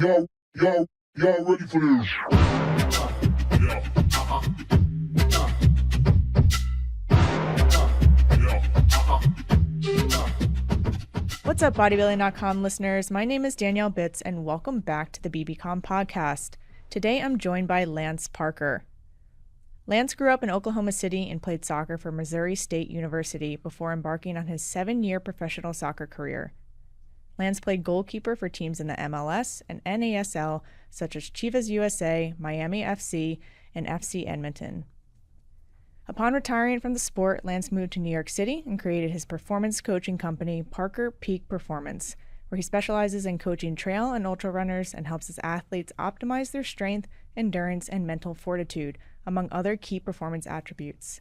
Y'all ready for this? Yeah. What's up, Bodybuilding.com listeners? My name is Danielle Bitts, and welcome back to the BBcom podcast. Today, I'm joined by Lance Parker. Lance grew up in Oklahoma City and played soccer for Missouri State University before embarking on his 7-year professional soccer career. Lance played goalkeeper for teams in the MLS and NASL, such as Chivas USA, Miami FC, and FC Edmonton. Upon retiring from the sport, Lance moved to New York City and created his performance coaching company, Parker Peak Performance, where he specializes in coaching trail and ultra runners and helps his athletes optimize their strength, endurance, and mental fortitude, among other key performance attributes.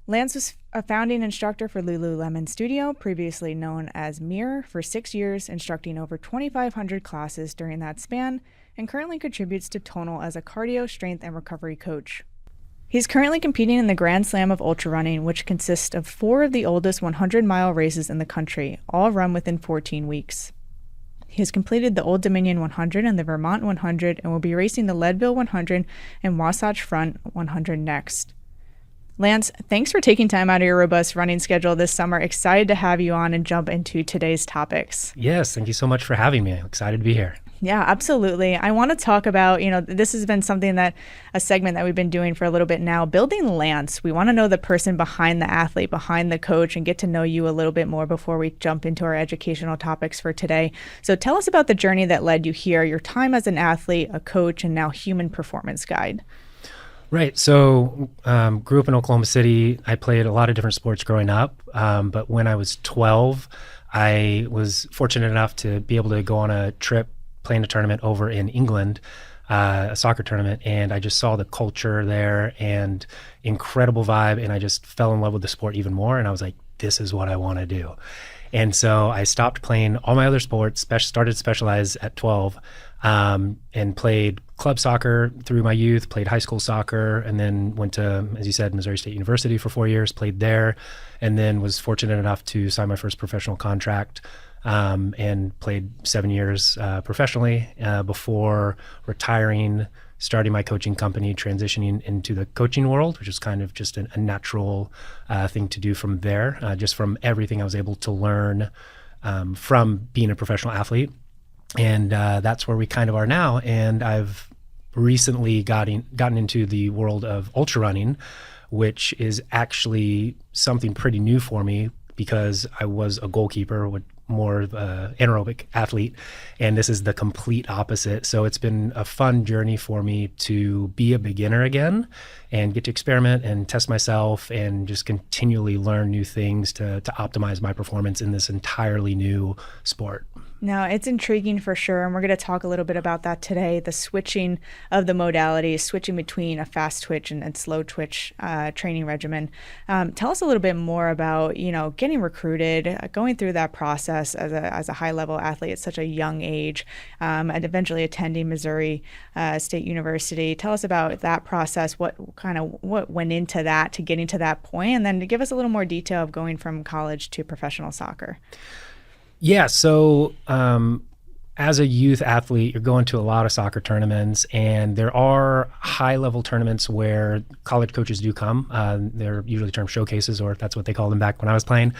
Lance was a founding instructor for Lululemon Studio, previously known as Mirror, for 6 years, instructing over 2,500 classes during that span, and currently contributes to Tonal as a cardio, strength, and recovery coach. He's currently competing in the Grand Slam of Ultra Running, which consists of 4 of the oldest 100-mile races in the country, all run within 14 weeks. He has completed the Old Dominion 100 and the Vermont 100 and will be racing the Leadville 100 and Wasatch Front 100 next. Lance, thanks for taking time out of your robust running schedule this summer. Excited to have you on and jump into today's topics. Yes, thank you so much for having me. I'm excited to be here. Yeah, absolutely. I want to talk about, this has been a segment that we've been doing for a little bit now, building Lance. We want to know the person behind the athlete, behind the coach, and get to know you a little bit more before we jump into our educational topics for today. So tell us about the journey that led you here, your time as an athlete, a coach, and now human performance guide. Right. So grew up in Oklahoma City. I played a lot of different sports growing up. But when I was 12, I was fortunate enough to be able to go on a trip playing a tournament over in England, a soccer tournament. And I just saw the culture there and incredible vibe. And I just fell in love with the sport even more. And I was like, this is what I want to do. And so I stopped playing all my other sports, started to specialize at 12, and played club soccer through my youth, played high school soccer, and then went to, as you said, Missouri State University for 4 years, played there, and then was fortunate enough to sign my first professional contract, and played 7 years professionally before retiring, starting my coaching company, transitioning into the coaching world, which is kind of just a natural thing to do from there, just from everything I was able to learn from being a professional athlete. And that's where we kind of are now. And I've recently gotten into the world of ultra running, which is actually something pretty new for me because I was a goalkeeper, more of an aerobic athlete, and this is the complete opposite. So it's been a fun journey for me to be a beginner again and get to experiment and test myself and just continually learn new things to optimize my performance in this entirely new sport. Now, it's intriguing for sure, and we're going to talk a little bit about that today, the switching of the modalities, switching between a fast twitch and slow twitch training regimen. Tell us a little bit more about, getting recruited, going through that process as a high-level athlete at such a young age, and eventually attending Missouri State University. Tell us about that process, what went into that to getting to that point, and then to give us a little more detail of going from college to professional soccer. Yeah, so as a youth athlete, you're going to a lot of soccer tournaments, and there are high-level tournaments where college coaches do come. They're usually termed showcases, or that's what they called them back when I was playing.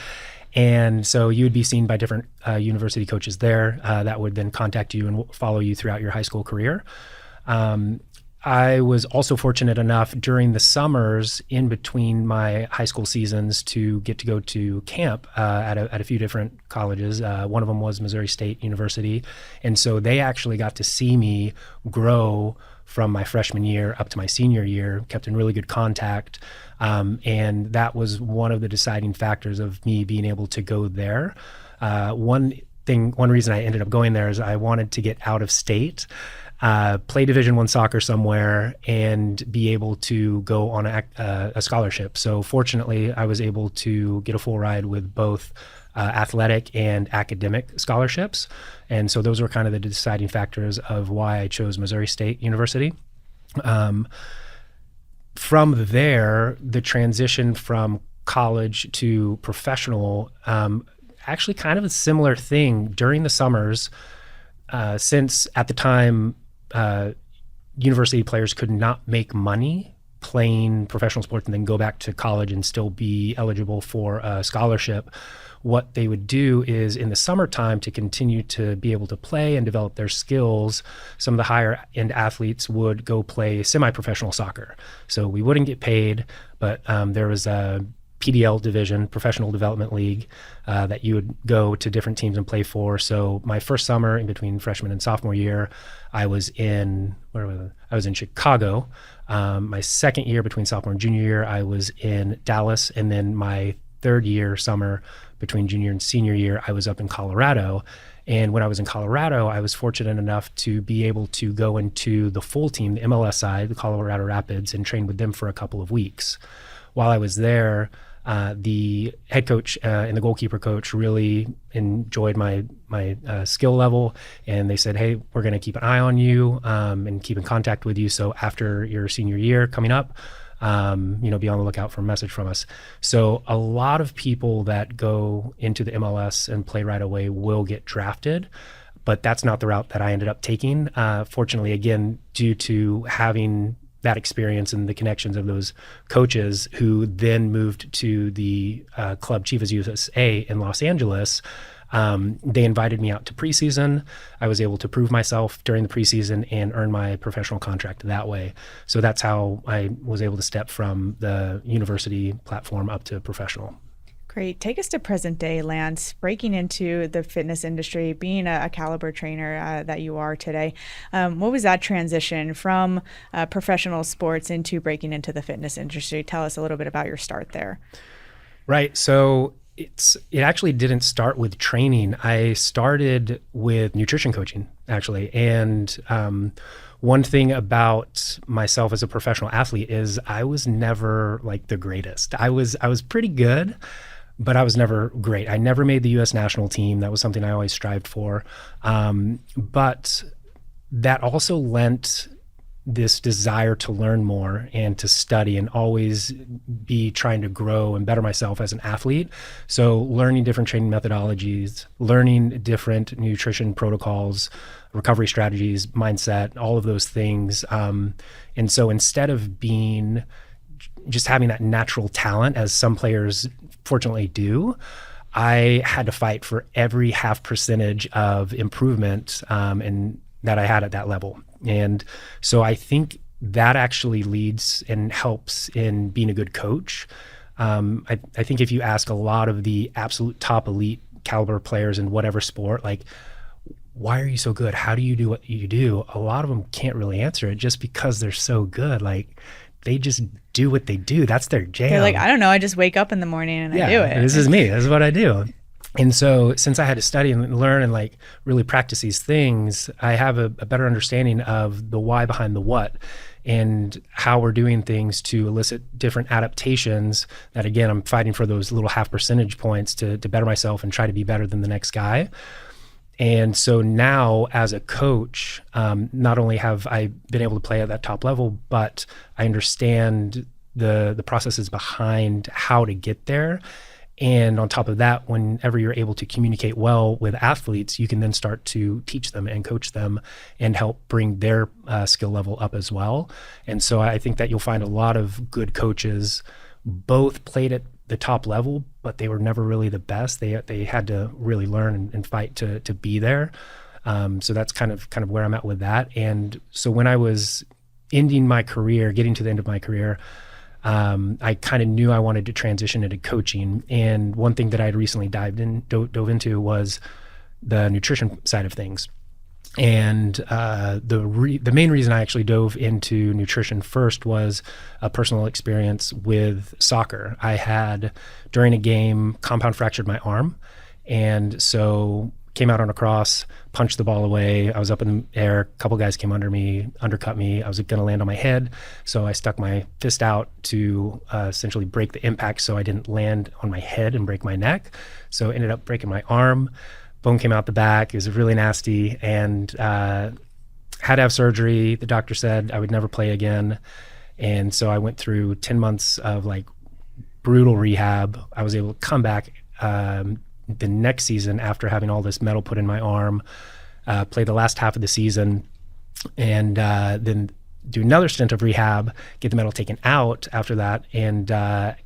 And so you would be seen by different university coaches there that would then contact you and follow you throughout your high school career. I was also fortunate enough during the summers in between my high school seasons to get to go to camp at a few different colleges. One of them was Missouri State University. And so they actually got to see me grow from my freshman year up to my senior year, kept in really good contact. And that was one of the deciding factors of me being able to go there. One reason I ended up going there is I wanted to get out of state. Play Division I soccer somewhere and be able to go on a scholarship. So fortunately, I was able to get a full ride with both athletic and academic scholarships. And so those were kind of the deciding factors of why I chose Missouri State University. From there, the transition from college to professional, actually kind of a similar thing. During the summers, since at the time, university players could not make money playing professional sports and then go back to college and still be eligible for a scholarship, what they would do is in the summertime, to continue to be able to play and develop their skills, some of the higher end athletes would go play semi-professional soccer. So we wouldn't get paid, but there was a PDL division, Professional Development League, that you would go to different teams and play for. So my first summer in between freshman and sophomore year, I was in Chicago. My second year between sophomore and junior year, I was in Dallas. And then my third year summer between junior and senior year, I was up in Colorado. And when I was in Colorado, I was fortunate enough to be able to go into the full team, the MLS side, the Colorado Rapids, and train with them for a couple of weeks. While I was there, the head coach and the goalkeeper coach really enjoyed my skill level, and they said, "Hey, we're going to keep an eye on you and keep in contact with you. So after your senior year coming up, be on the lookout for a message from us." So a lot of people that go into the MLS and play right away will get drafted, but that's not the route that I ended up taking. Fortunately, again, due to having that experience and the connections of those coaches who then moved to the club Chivas USA in Los Angeles, they invited me out to preseason. I was able to prove myself during the preseason and earn my professional contract that way. So that's how I was able to step from the university platform up to professional. Great. Take us to present day, Lance, breaking into the fitness industry, being a caliber trainer that you are today. What was that transition from professional sports into breaking into the fitness industry? Tell us a little bit about your start there. Right. So it actually didn't start with training. I started with nutrition coaching, actually. And one thing about myself as a professional athlete is I was never like the greatest. I was pretty good, but I was never great. I never made the U.S. national team. That was something I always strived for. But that also lent this desire to learn more and to study and always be trying to grow and better myself as an athlete. So learning different training methodologies, learning different nutrition protocols, recovery strategies, mindset, all of those things. And so instead of being just having that natural talent, as some players fortunately do, I had to fight for every half percentage of improvement and that I had at that level. And so I think that actually leads and helps in being a good coach. I think if you ask a lot of the absolute top elite caliber players in whatever sport, like, why are you so good? How do you do what you do? A lot of them can't really answer it just because they're so good. Like, they just do what they do. That's their jam. They're like, I don't know. I just wake up in the morning and I do it. This is me. This is what I do. And so since I had to study and learn and like really practice these things, I have a better understanding of the why behind the what and how we're doing things to elicit different adaptations that, again, I'm fighting for those little half percentage points to better myself and try to be better than the next guy. And so now as a coach, not only have I been able to play at that top level, but I understand the processes behind how to get there. And on top of that, whenever you're able to communicate well with athletes, you can then start to teach them and coach them and help bring their skill level up as well. And so I think that you'll find a lot of good coaches both played at the top level, but they were never really the best. They had to really learn and fight to be there. So that's kind of where I'm at with that. And so when I was ending my career, getting to the end of my career, I kind of knew I wanted to transition into coaching. And one thing that I had recently dove into was the nutrition side of things. And the main reason I actually dove into nutrition first was a personal experience with soccer. I had, during a game, compound fractured my arm. And so came out on a cross, punched the ball away. I was up in the air. A couple guys came under me, undercut me. I was going to land on my head. So I stuck my fist out to essentially break the impact so I didn't land on my head and break my neck. So ended up breaking my arm. Bone came out the back. It was really nasty and had to have surgery. The doctor said I would never play again. And so I went through 10 months of like brutal rehab. I was able to come back the next season after having all this metal put in my arm, play the last half of the season, and then do another stint of rehab, get the metal taken out after that, and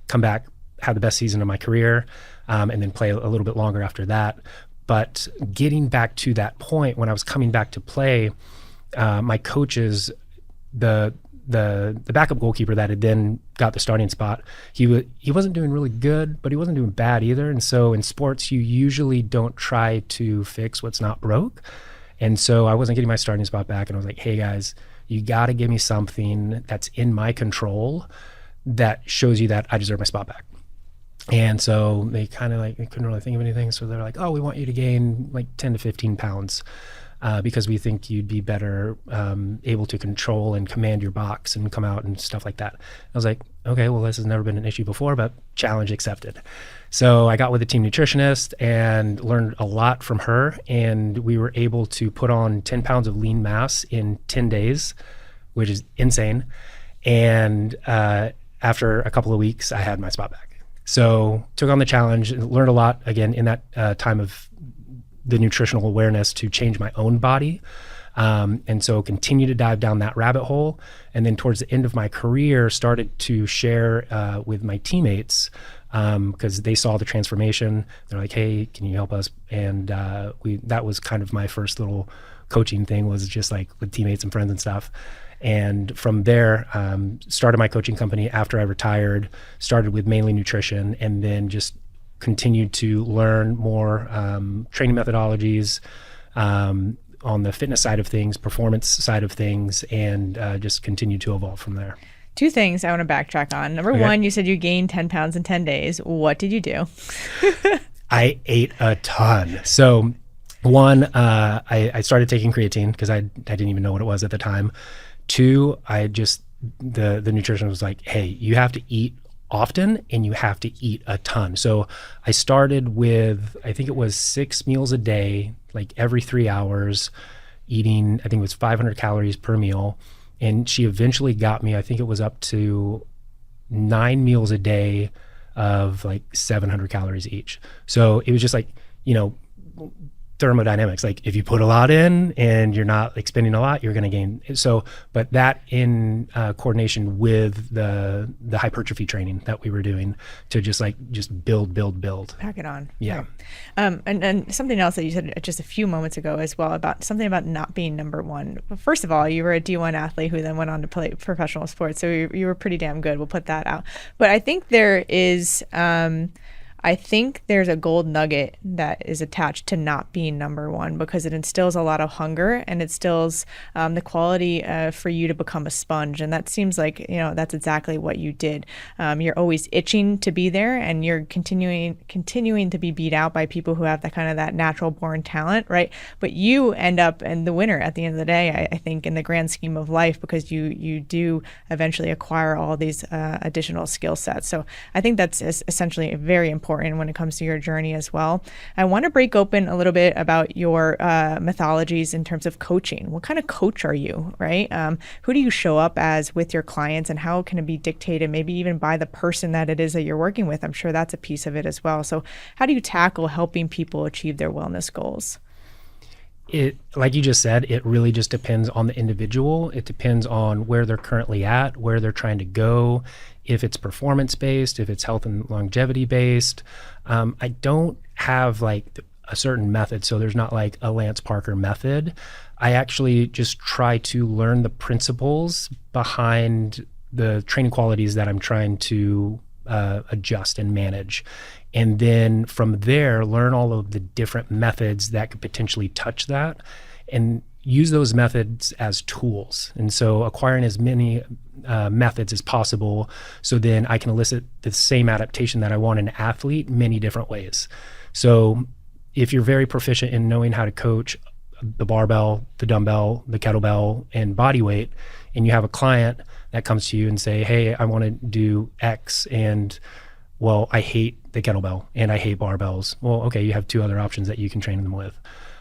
come back, have the best season of my career, and then play a little bit longer after that. But getting back to that point, when I was coming back to play, my coaches, the backup goalkeeper that had then got the starting spot, he wasn't doing really good, but he wasn't doing bad either. And so in sports, you usually don't try to fix what's not broke. And so I wasn't getting my starting spot back, and I was like, hey guys, you got to give me something that's in my control that shows you that I deserve my spot back. And so they kind of they couldn't really think of anything. So they're like, oh, we want you to gain like 10 to 15 pounds because we think you'd be better able to control and command your box and come out and stuff like that. I was like, okay, well, this has never been an issue before, but challenge accepted. So I got with a team nutritionist and learned a lot from her. And we were able to put on 10 pounds of lean mass in 10 days, which is insane. And after a couple of weeks, I had my spot back. So took on the challenge and learned a lot, again, in that time of the nutritional awareness to change my own body. And so continue to dive down that rabbit hole. And then towards the end of my career, started to share with my teammates because they saw the transformation. They're like, hey, can you help us? And that was kind of my first little coaching thing, was just like with teammates and friends and stuff. And from there, started my coaching company after I retired, started with mainly nutrition, and then just continued to learn more training methodologies on the fitness side of things, performance side of things, and just continued to evolve from there. Two things I want to backtrack on. Number one, you said you gained 10 pounds in 10 days. What did you do? I ate a ton. So one, I started taking creatine because I didn't even know what it was at the time. Two, the nutrition was like, hey, you have to eat often and you have to eat a ton. So I started with, I think it was 6 meals a day, like every 3 hours, eating, I think it was 500 calories per meal. And she eventually got me, I think it was up to 9 meals a day of like 700 calories each. So it was just like, thermodynamics, like if you put a lot in and you're not expending a lot, you're going to gain. So, but that in coordination with the hypertrophy training that we were doing to just build. Pack it on. Yeah. Right. And something else that you said just a few moments ago as well about something about not being number one. Well, first of all, you were a D1 athlete who then went on to play professional sports. So you were pretty damn good. We'll put that out. But I think there's a gold nugget that is attached to not being number one because it instills a lot of hunger and it instills the quality for you to become a sponge. And that seems like, that's exactly what you did. You're always itching to be there and you're continuing to be beat out by people who have that natural born talent, right? But you end up in the winner at the end of the day, I think, in the grand scheme of life, because you do eventually acquire all these additional skill sets. So I think that's essentially very important when it comes to your journey as well. I want to break open a little bit about your methodologies in terms of coaching. What kind of coach are you, right? Who do you show up as with your clients, and how can it be dictated maybe even by the person that it is that you're working with? I'm sure that's a piece of it as well. So how do you tackle helping people achieve their wellness goals? It, like you just said, it really just depends on the individual. It depends on where they're currently at, where they're trying to go, if it's performance-based, if it's health and longevity-based. I don't have like a certain method, so there's not like a Lance Parker method. I actually just try to learn the principles behind the training qualities that I'm trying to adjust and manage. And then from there, learn all of the different methods that could potentially touch that and use those methods as tools. And so acquiring as many methods as possible, so then I can elicit the same adaptation that I want in an athlete many different ways. So if you're very proficient in knowing how to coach the barbell, the dumbbell, the kettlebell, and body weight, and you have a client that comes to you and say, hey, I want to do X, and well, I hate the kettlebell and I hate barbells. Well, okay, you have two other options that you can train them with.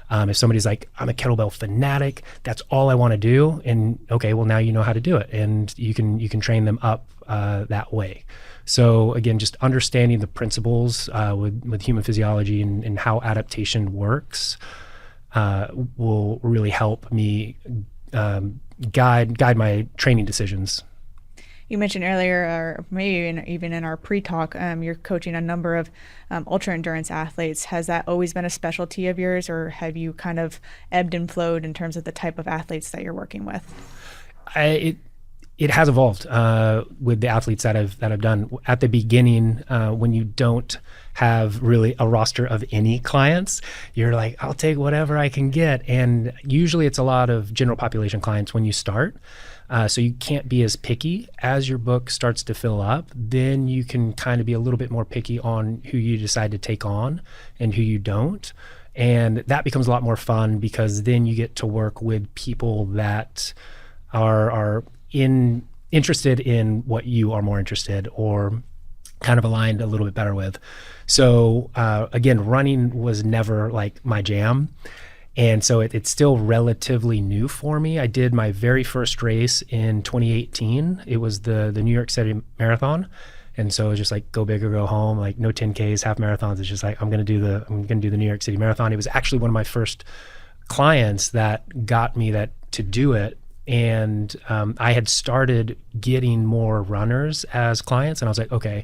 If somebody's like, I'm a kettlebell fanatic, that's all I want to do, and okay, well now you know how to do it, and you can train them up that way. So again, just understanding the principles with human physiology and how adaptation works will really help me guide my training decisions. You mentioned earlier, or maybe even in our pre-talk, you're coaching a number of ultra endurance athletes. Has that always been a specialty of yours, or have you kind of ebbed and flowed in terms of the type of athletes that you're working with? It has evolved with the athletes that I've done. At the beginning, when you don't have really a roster of any clients, you're like, I'll take whatever I can get. And usually it's a lot of general population clients when you start. So you can't be as picky. As your book starts to fill up, then you can kind of be a little bit more picky on who you decide to take on and who you don't. And that becomes a lot more fun because then you get to work with people that are interested in what you are more interested or kind of aligned a little bit better with. So again, running was never like my jam. And so it's still relatively new for me. I did my very first race in 2018. It was the New York City Marathon. And so it was just like go big or go home, like no 10Ks, half marathons. It's just like I'm gonna do the New York City Marathon. It was actually one of my first clients that got me to do it. And I had started getting more runners as clients, and I was like, okay,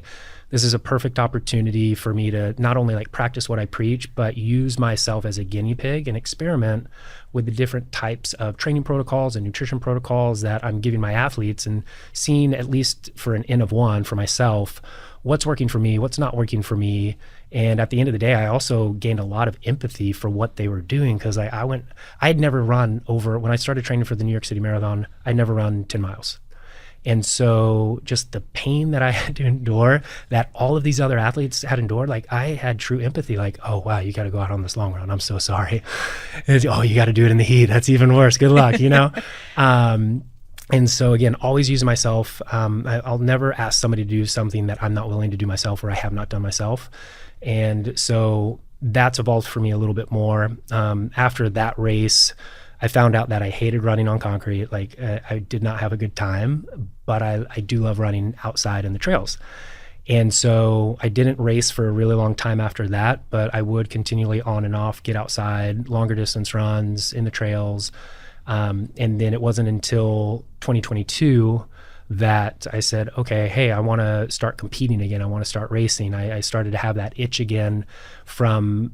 this is a perfect opportunity for me to not only like practice what I preach, but use myself as a guinea pig and experiment with the different types of training protocols and nutrition protocols that I'm giving my athletes, and seeing, at least for an N of one for myself, what's working for me, what's not working for me. And at the end of the day, I also gained a lot of empathy for what they were doing, because I had never run when I started training for the New York City Marathon, I'd never run 10 miles. And so just the pain that I had to endure, that all of these other athletes had endured, like I had true empathy, like, oh, wow, you got to go out on this long run. I'm so sorry. Oh, you got to do it in the heat. That's even worse. Good luck, you know? And so again, always using myself. I'll never ask somebody to do something that I'm not willing to do myself or I have not done myself. And so that's evolved for me a little bit more. After that race, I found out that I hated running on concrete. Like I did not have a good time, but I do love running outside in the trails. And so I didn't race for a really long time after that, but I would continually on and off get outside, longer distance runs in the trails. And then it wasn't until 2022 that I said, okay, hey, I want to start competing again. I want to start racing. I started to have that itch again from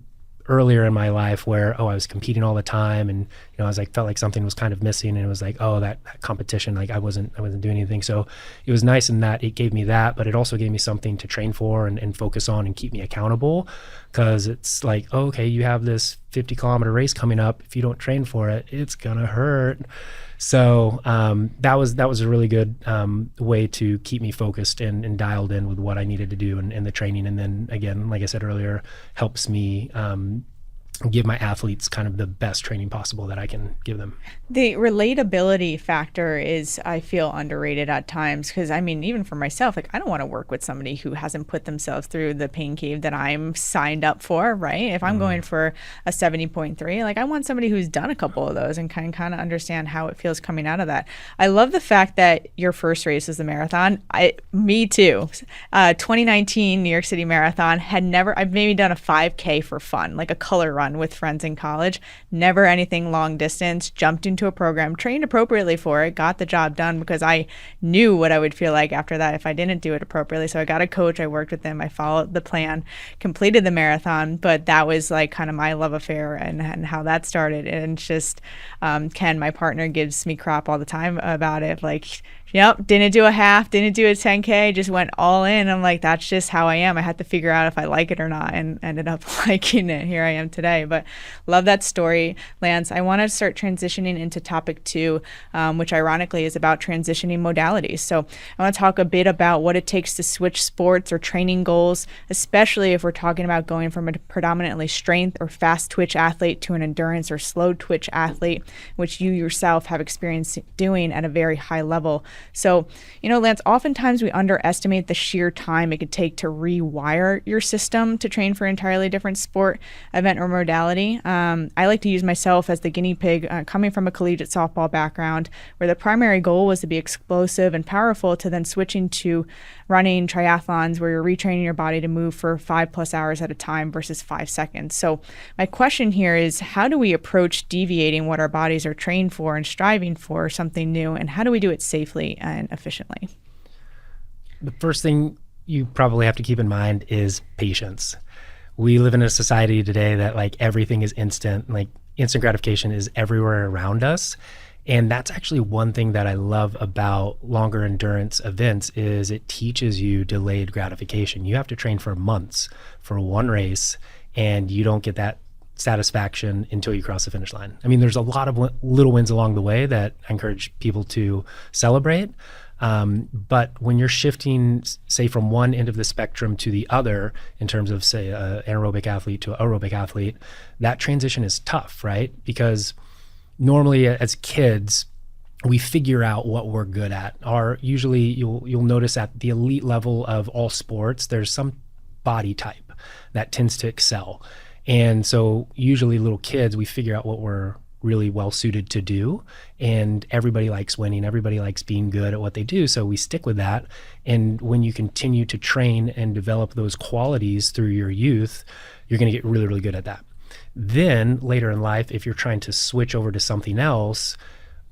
earlier in my life where, I was competing all the time, and I was like, felt like something was kind of missing, and it was like, that competition, like I wasn't doing anything. So it was nice in that it gave me that, but it also gave me something to train for and focus on and keep me accountable, because it's like, okay, you have this 50-kilometer race coming up. If you don't train for it, it's gonna hurt. So that was a really good way to keep me focused and dialed in with what I needed to do and the training. And then again, like I said earlier, helps me give my athletes kind of the best training possible that I can give them. The relatability factor is, I feel, underrated at times, because I mean, even for myself, like I don't want to work with somebody who hasn't put themselves through the pain cave that I'm signed up for, right? If I'm going for a 70.3, like I want somebody who's done a couple of those and can kind of understand how it feels coming out of that. I love the fact that your first race is the marathon. Me too. 2019 New York City Marathon. I've maybe done a 5K for fun, like a color run with friends in college. Never anything long distance. Jumped into a program, trained appropriately for it, got the job done, because I knew what I would feel like after that if I didn't do it appropriately. So I got a coach, I worked with them, I followed the plan, completed the marathon. But that was like kind of my love affair and how that started. And it's just Ken, my partner, gives me crap all the time about it, like, yep, didn't do a half, didn't do a 10K, just went all in. I'm like, that's just how I am. I had to figure out if I like it or not, and ended up liking it. Here I am today. But love that story, Lance. I want to start transitioning into topic 2, which ironically is about transitioning modalities. So I want to talk a bit about what it takes to switch sports or training goals, especially if we're talking about going from a predominantly strength or fast twitch athlete to an endurance or slow twitch athlete, which you yourself have experience doing at a very high level. So, Lance, oftentimes we underestimate the sheer time it could take to rewire your system to train for an entirely different sport, event, or modality. I like to use myself as the guinea pig, coming from a collegiate softball background, where the primary goal was to be explosive and powerful, to then switching to running triathlons where you're retraining your body to move for 5+ hours at a time versus 5 seconds. So my question here is, how do we approach deviating what our bodies are trained for and striving for something new, and how do we do it safely and efficiently? The first thing you probably have to keep in mind is patience. We live in a society today that like everything is instant, like instant gratification is everywhere around us. And that's actually one thing that I love about longer endurance events is it teaches you delayed gratification. You have to train for months for one race, and you don't get that satisfaction until you cross the finish line. I mean, there's a lot of little wins along the way that I encourage people to celebrate. But when you're shifting, say, from one end of the spectrum to the other, in terms of, say, an anaerobic athlete to an aerobic athlete, that transition is tough, right? Because normally as kids, we figure out what we're good at. Usually you'll notice at the elite level of all sports, there's some body type that tends to excel. And so usually little kids, we figure out what we're really well suited to do. And everybody likes winning. Everybody likes being good at what they do. So we stick with that. And when you continue to train and develop those qualities through your youth, you're going to get really, really good at that. Then later in life, if you're trying to switch over to something else,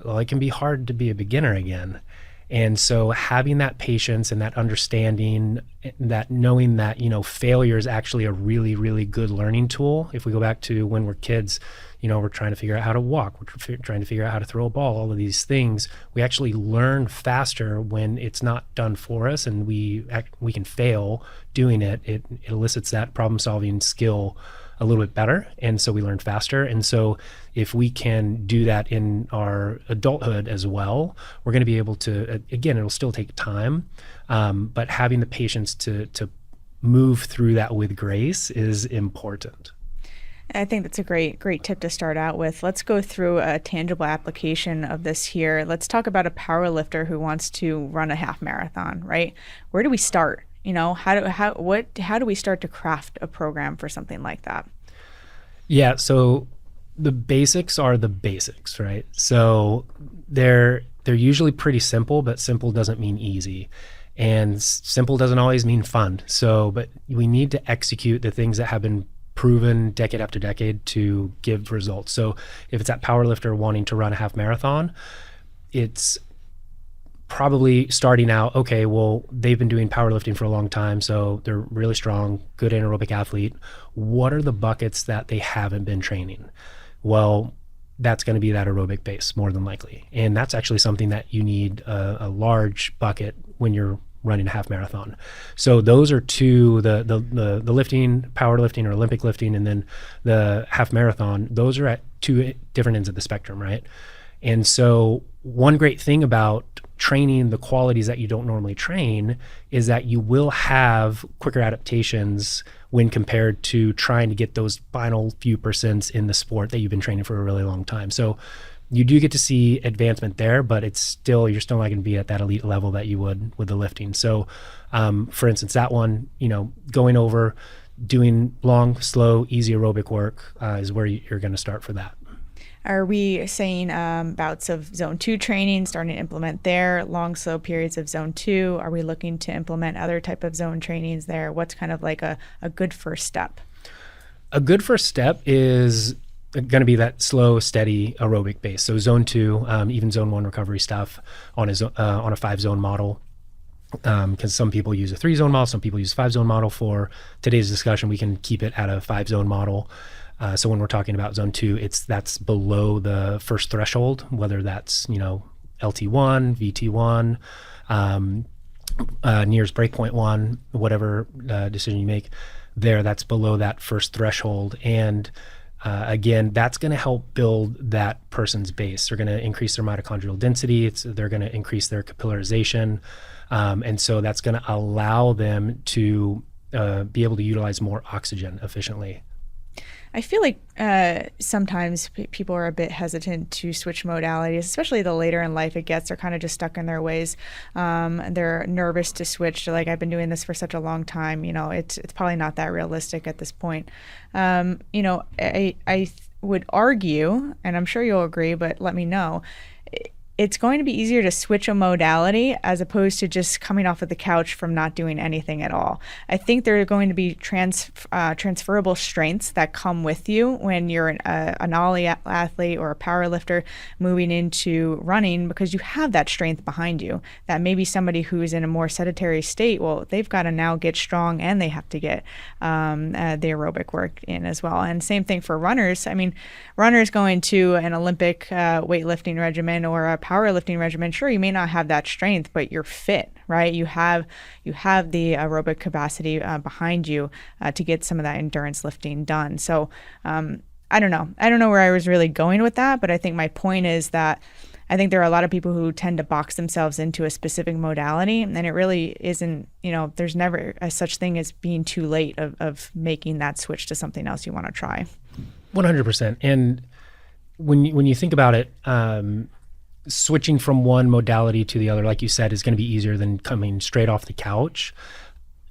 well, it can be hard to be a beginner again. And so having that patience and that understanding, that knowing that, failure is actually a really, really good learning tool. If we go back to when we're kids, we're trying to figure out how to walk, we're trying to figure out how to throw a ball, all of these things, we actually learn faster when it's not done for us, and we can fail doing it. It elicits that problem solving skill a little bit better, and so we learn faster. And so if we can do that in our adulthood as well, we're going to be able to, again, it'll still take time, but having the patience to move through that with grace is important. I think that's a great tip to start out with. Let's go through a tangible application of this here. Let's talk about a power lifter who wants to run a half marathon, right? Where do we start? How do we start to craft a program for something like that? Yeah, so the basics are the basics, right? So they're usually pretty simple, but simple doesn't mean easy. And simple doesn't always mean fun. But we need to execute the things that have been proven decade after decade to give results. So if it's that power lifter wanting to run a half marathon, it's probably starting out, okay, well, they've been doing powerlifting for a long time, so they're really strong, good anaerobic athlete. What are the buckets that they haven't been training? Well, that's going to be that aerobic base more than likely. And that's actually something that you need a large bucket when you're running a half marathon. So those are two, the lifting, powerlifting or Olympic lifting, and then the half marathon, those are at two different ends of the spectrum, right? And so one great thing about training the qualities that you don't normally train is that you will have quicker adaptations when compared to trying to get those final few percents in the sport that you've been training for a really long time. So you do get to see advancement there, but you're still not going to be at that elite level that you would with the lifting. So for instance, that one, going over, doing long, slow, easy aerobic work is where you're going to start for that. Are we saying bouts of zone 2 training, starting to implement there, long, slow periods of zone 2? Are we looking to implement other type of zone trainings there? What's kind of like a good first step? A good first step is going to be that slow, steady aerobic base. So zone 2, even zone 1 recovery stuff on a 5-zone model. Because some people use a 3-zone model, some people use a 5-zone model. For today's discussion, we can keep it at a 5-zone model. So when we're talking about zone 2, that's below the first threshold, whether that's, LT1, VT1, nearest breakpoint 1, whatever decision you make there, that's below that first threshold. And again, that's going to help build that person's base. They're going to increase their mitochondrial density. They're going to increase their capillarization. And so that's going to allow them to be able to utilize more oxygen efficiently. I feel like sometimes people are a bit hesitant to switch modalities, especially the later in life it gets. They're kind of just stuck in their ways. They're nervous to switch. They're like, I've been doing this for such a long time. It's probably not that realistic at this point. I would argue, and I'm sure you'll agree, but let me know, it's going to be easier to switch a modality as opposed to just coming off of the couch from not doing anything at all. I think there are going to be transferable strengths that come with you when you're an ollie athlete or a power lifter moving into running, because you have that strength behind you that maybe somebody who's in a more sedentary state, well, they've got to now get strong and they have to get the aerobic work in as well. And same thing for runners. I mean, runners going to an Olympic weightlifting regimen or a powerlifting regimen, sure, you may not have that strength, but you're fit, right? You have the aerobic capacity behind you to get some of that endurance lifting done. So I don't know where I was really going with that, but I think my point is that I think there are a lot of people who tend to box themselves into a specific modality, and it really isn't, there's never a such thing as being too late of making that switch to something else you want to try. 100%. And when you think about it, switching from one modality to the other, like you said, is going to be easier than coming straight off the couch.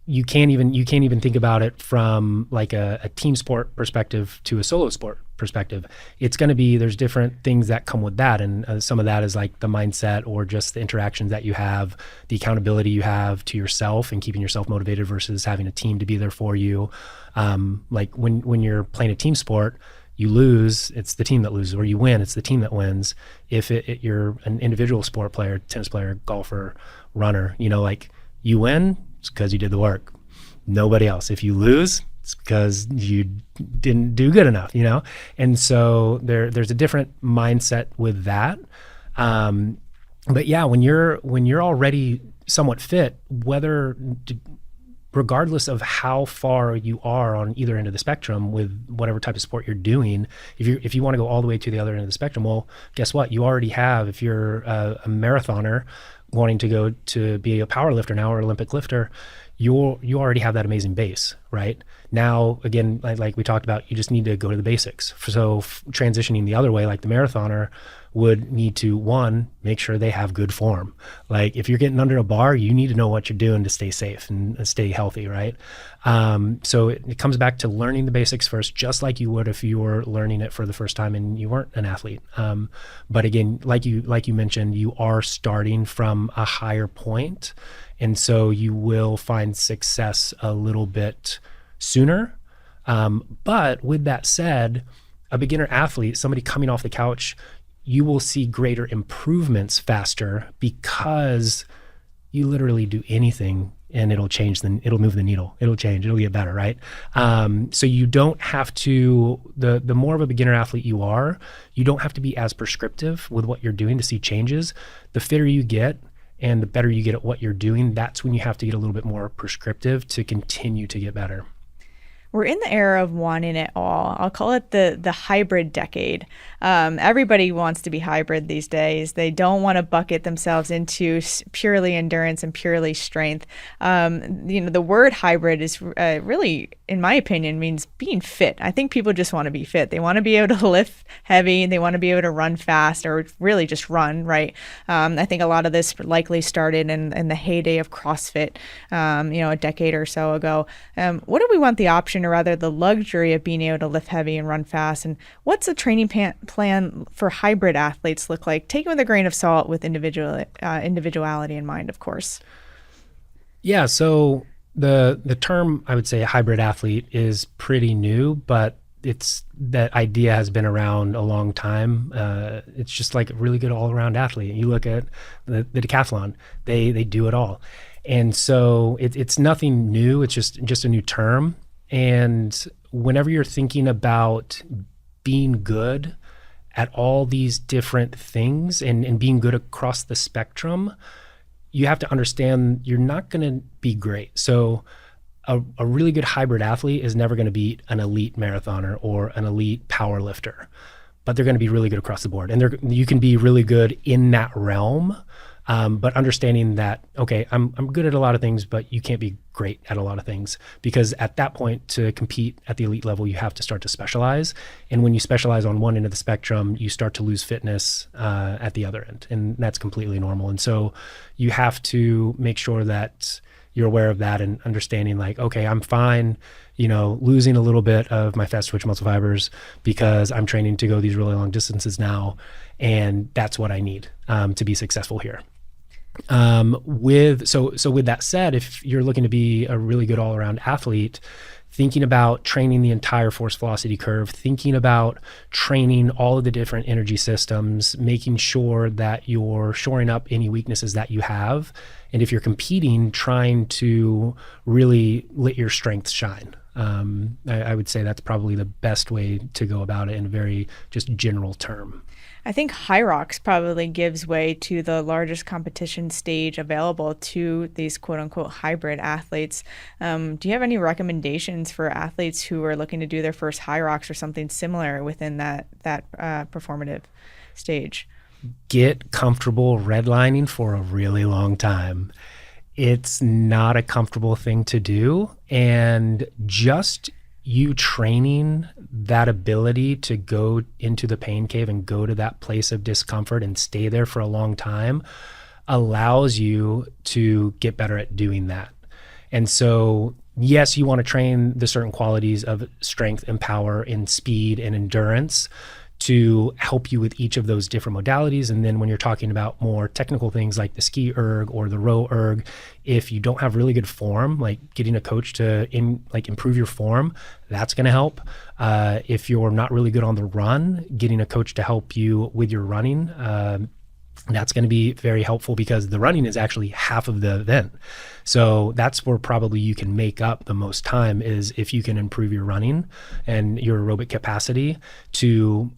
You can't even think about it from like a team sport perspective to a solo sport perspective. It's going to be, there's different things that come with that. And some of that is like the mindset or just the interactions that you have, the accountability you have to yourself and keeping yourself motivated versus having a team to be there for you. Like when you're playing a team sport, you lose, it's the team that loses, or you win, it's the team that wins. If you're an individual sport player, tennis player, golfer, runner, like you win, it's because you did the work. Nobody else. If you lose, it's because you didn't do good enough, And so there's a different mindset with that. But yeah, when you're already somewhat fit, regardless of how far you are on either end of the spectrum with whatever type of sport you're doing, if you want to go all the way to the other end of the spectrum, well, guess what? You already have, if you're a marathoner wanting to go to be a power lifter now or Olympic lifter, you already have that amazing base, right? Now, again, like we talked about, you just need to go to the basics. So transitioning the other way, like the marathoner would need to, one, make sure they have good form. Like if you're getting under a bar, you need to know what you're doing to stay safe and stay healthy, right? So it comes back to learning the basics first, just like you would if you were learning it for the first time and you weren't an athlete. But again, like you mentioned, you are starting from a higher point, and so you will find success a little bit sooner. But with that said, a beginner athlete, somebody coming off the couch, you will see greater improvements faster because you literally do anything and it'll move the needle. It'll change, it'll get better, right? So you don't have to, the more of a beginner athlete you are, you don't have to be as prescriptive with what you're doing to see changes. The fitter you get and the better you get at what you're doing, that's when you have to get a little bit more prescriptive to continue to get better. We're in the era of wanting it all. I'll call it the hybrid decade. Everybody wants to be hybrid these days. They don't want to bucket themselves into purely endurance and purely strength. The word hybrid is really, in my opinion, means being fit. I think people just want to be fit. They want to be able to lift heavy. They want to be able to run fast, or really just run, right? I think a lot of this likely started in the heyday of CrossFit, a decade or so ago. What do we want the option, or rather the luxury, of being able to lift heavy and run fast? And what's a training plan for hybrid athletes look like? Take it with a grain of salt, with individuality in mind, of course. Yeah, so the term, I would say, hybrid athlete is pretty new, but that idea has been around a long time. It's just like a really good all-around athlete. You look at the decathlon, they do it all. And so it's nothing new. It's just a new term. And whenever you're thinking about being good at all these different things and being good across the spectrum, you have to understand you're not going to be great. So a really good hybrid athlete is never going to beat an elite marathoner or an elite power lifter, but they're going to be really good across the board. And you can be really good in that realm. But understanding that, okay, I'm good at a lot of things, but you can't be great at a lot of things, because at that point, to compete at the elite level, you have to start to specialize. And when you specialize on one end of the spectrum, you start to lose fitness at the other end, and that's completely normal. And so you have to make sure that you're aware of that and understanding, like, okay, I'm fine, losing a little bit of my fast twitch muscle fibers because I'm training to go these really long distances now, and that's what I need to be successful here. With that said, if you're looking to be a really good all-around athlete, thinking about training the entire force velocity curve, thinking about training all of the different energy systems, making sure that you're shoring up any weaknesses that you have. And if you're competing, trying to really let your strengths shine. I would say that's probably the best way to go about it in a very just general term. I think High Rocks probably gives way to the largest competition stage available to these quote unquote hybrid athletes. Do you have any recommendations for athletes who are looking to do their first High Rocks or something similar within that performative stage? Get comfortable redlining for a really long time. It's not a comfortable thing to do, and just you training that ability to go into the pain cave and go to that place of discomfort and stay there for a long time allows you to get better at doing that. And so, yes, you want to train the certain qualities of strength and power and speed and endurance to help you with each of those different modalities. And then when you're talking about more technical things like the ski erg or the row erg, if you don't have really good form, like getting a coach to improve your form, that's going to help. If you're not really good on the run, getting a coach to help you with your running, that's going to be very helpful, because the running is actually half of the event. So that's where probably you can make up the most time, is if you can improve your running and your aerobic capacity to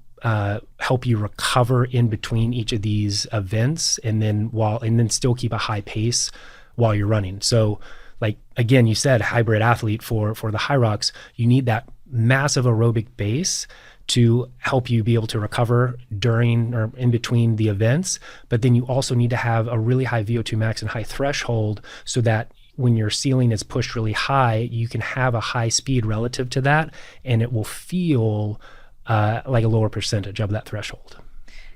help you recover in between each of these events, and then still keep a high pace while you're running. So, like, again, you said hybrid athlete for the High Rocks, you need that massive aerobic base to help you be able to recover during or in between the events. But then you also need to have a really high VO2 max and high threshold, so that when your ceiling is pushed really high, you can have a high speed relative to that, and it will feel like a lower percentage of that threshold.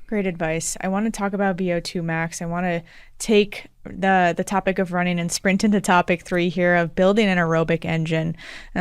Great advice. I want to talk about VO2 max. I want to take the topic of running and sprint into topic 3 here of building an aerobic engine.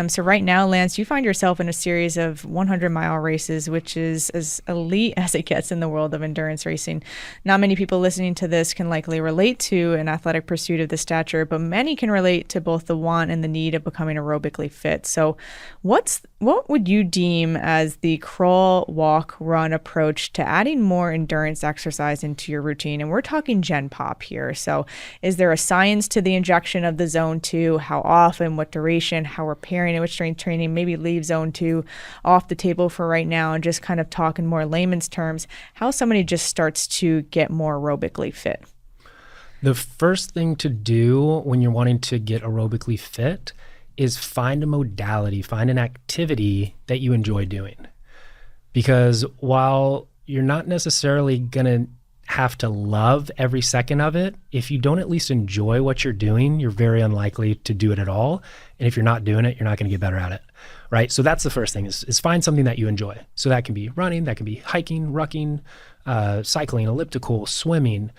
So right now, Lance, you find yourself in a series of 100-mile races, which is as elite as it gets in the world of endurance racing. Not many people listening to this can likely relate to an athletic pursuit of this stature, but many can relate to both the want and the need of becoming aerobically fit. So what would you deem as the crawl, walk, run approach to adding more endurance exercise into your routine? And we're talking Gen Pop here. So is there a science to the injection of the zone 2? How often, what duration, how we're pairing it with strength training? Maybe leave zone 2 off the table for right now and just kind of talk in more layman's terms, how somebody just starts to get more aerobically fit. The first thing to do when you're wanting to get aerobically fit is find a modality, find an activity that you enjoy doing. Because while you're not necessarily going to have to love every second of it, if you don't at least enjoy what you're doing, you're very unlikely to do it at all. And if you're not doing it, you're not going to get better at it, right? So that's the first thing, is find something that you enjoy. So that can be running, that can be hiking, rucking, cycling, elliptical, swimming.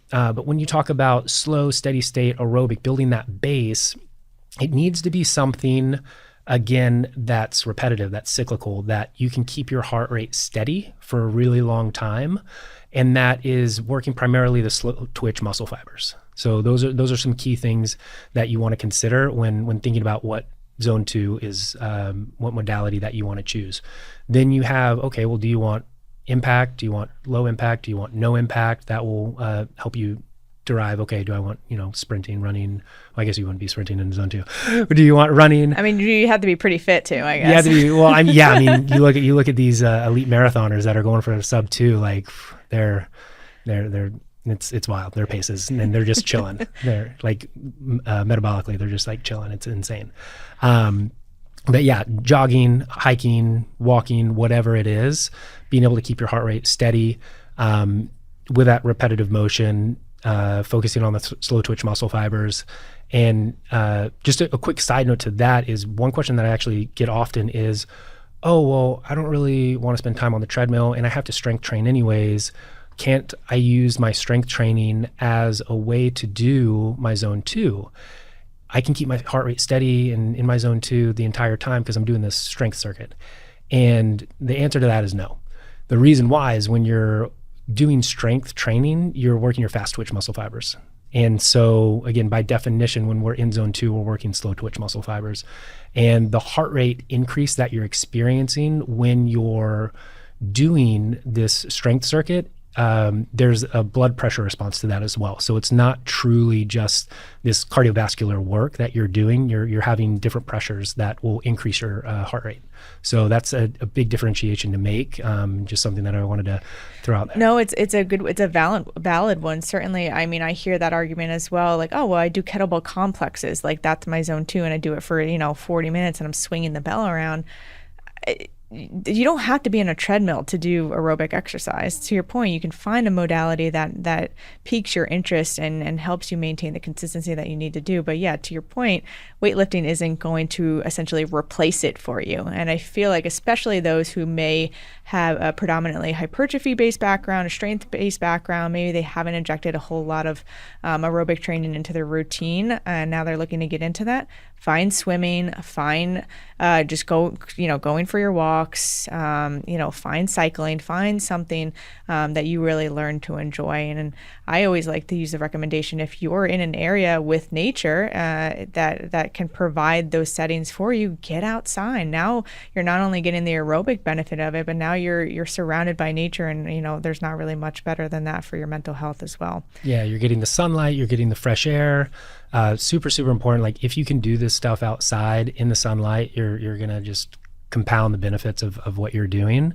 But when you talk about slow, steady state aerobic, building that base, it needs to be something, again, that's repetitive, that's cyclical, that you can keep your heart rate steady for a really long time. And that is working primarily the slow twitch muscle fibers. So those are some key things that you want to consider when thinking about what zone 2 is, what modality that you want to choose. Then you have, okay, well, do you want impact? Do you want low impact? Do you want no impact? That will help you derive, okay, do I want, sprinting, running? Well, I guess you wouldn't be sprinting in zone 2. Or do you want running? I mean, you have to be pretty fit too, I guess. You have to be, well, I mean, you look at these elite marathoners that are going for a sub 2, like they're it's wild, their paces, and they're just chilling. They're like metabolically, they're just like chilling. It's insane. But yeah, jogging, hiking, walking, whatever it is, being able to keep your heart rate steady with that repetitive motion focusing on the slow twitch muscle fibers. And just a quick side note to that is one question that I actually get often is, oh, well, I don't really want to spend time on the treadmill and I have to strength train anyways. Can't I use my strength training as a way to do my zone 2? I can keep my heart rate steady and in my zone 2 the entire time because I'm doing this strength circuit. And the answer to that is no. The reason why is when you're doing strength training, you're working your fast twitch muscle fibers. And so again, by definition, when we're in zone 2, we're working slow twitch muscle fibers. And the heart rate increase that you're experiencing when you're doing this strength circuit, there's a blood pressure response to that as well. So it's not truly just this cardiovascular work that you're doing. You're having different pressures that will increase your heart rate. So that's a big differentiation to make. Just something that I wanted to throw out there. No, it's a valid one. Certainly. I mean, I hear that argument as well. Like, oh, well, I do kettlebell complexes. Like that's my zone 2 and I do it for, 40 minutes and I'm swinging the bell around. You don't have to be in a treadmill to do aerobic exercise. To your point, you can find a modality that piques your interest and helps you maintain the consistency that you need to do. But yeah, to your point, weightlifting isn't going to essentially replace it for you. And I feel like especially those who may have a predominantly hypertrophy-based background, a strength-based background, maybe they haven't injected a whole lot of aerobic training into their routine, and now they're looking to get into that. Find swimming, find just going for your walks, find cycling, find something that you really learn to enjoy. And I always like to use the recommendation, if you're in an area with nature that can provide those settings for you, get outside. Now you're not only getting the aerobic benefit of it, but now you're surrounded by nature, and there's not really much better than that for your mental health as well. Yeah, you're getting the sunlight, you're getting the fresh air. Super, super important. Like if you can do this stuff outside in the sunlight, you're going to just compound the benefits of what you're doing.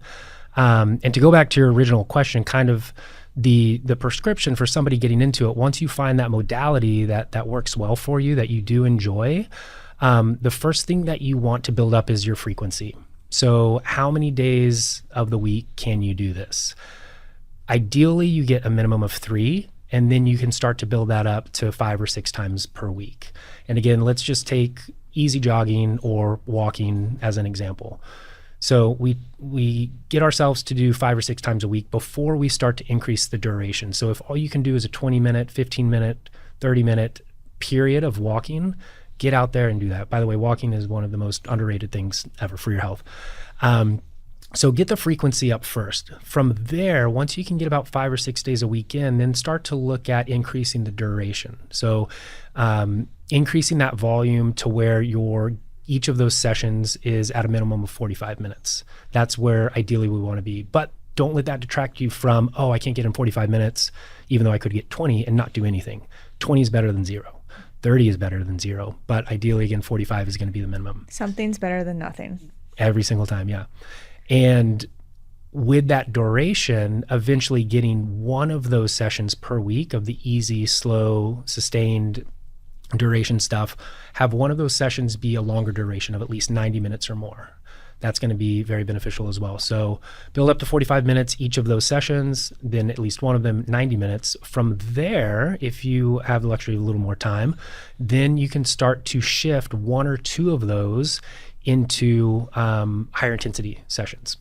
And to go back to your original question, kind of the prescription for somebody getting into it, once you find that modality that works well for you, that you do enjoy, the first thing that you want to build up is your frequency. So how many days of the week can you do this? Ideally, you get a minimum of 3. And then you can start to build that up to 5 or 6 times per week. And again, let's just take easy jogging or walking as an example. So we get ourselves to do 5 or 6 times a week before we start to increase the duration. So if all you can do is a 20-minute, 15-minute, 30-minute period of walking, get out there and do that. By the way, walking is one of the most underrated things ever for your health. So get the frequency up first. From there, once you can get about 5 or 6 days a week in, then start to look at increasing the duration. So increasing that volume to where each of those sessions is at a minimum of 45 minutes. That's where ideally we want to be. But don't let that detract you from, oh, I can't get in 45 minutes, even though I could get 20 and not do anything. 20 is better than 0. 30 is better than 0. But ideally, again, 45 is going to be the minimum. Something's better than nothing. Every single time, yeah. And with that duration, eventually getting one of those sessions per week of the easy, slow, sustained duration stuff, have one of those sessions be a longer duration of at least 90 minutes or more. That's going to be very beneficial as well. So build up to 45 minutes each of those sessions, then at least one of them 90 minutes. From there, if you have the luxury of a little more time, then you can start to shift 1 or 2 of those into higher intensity sessions.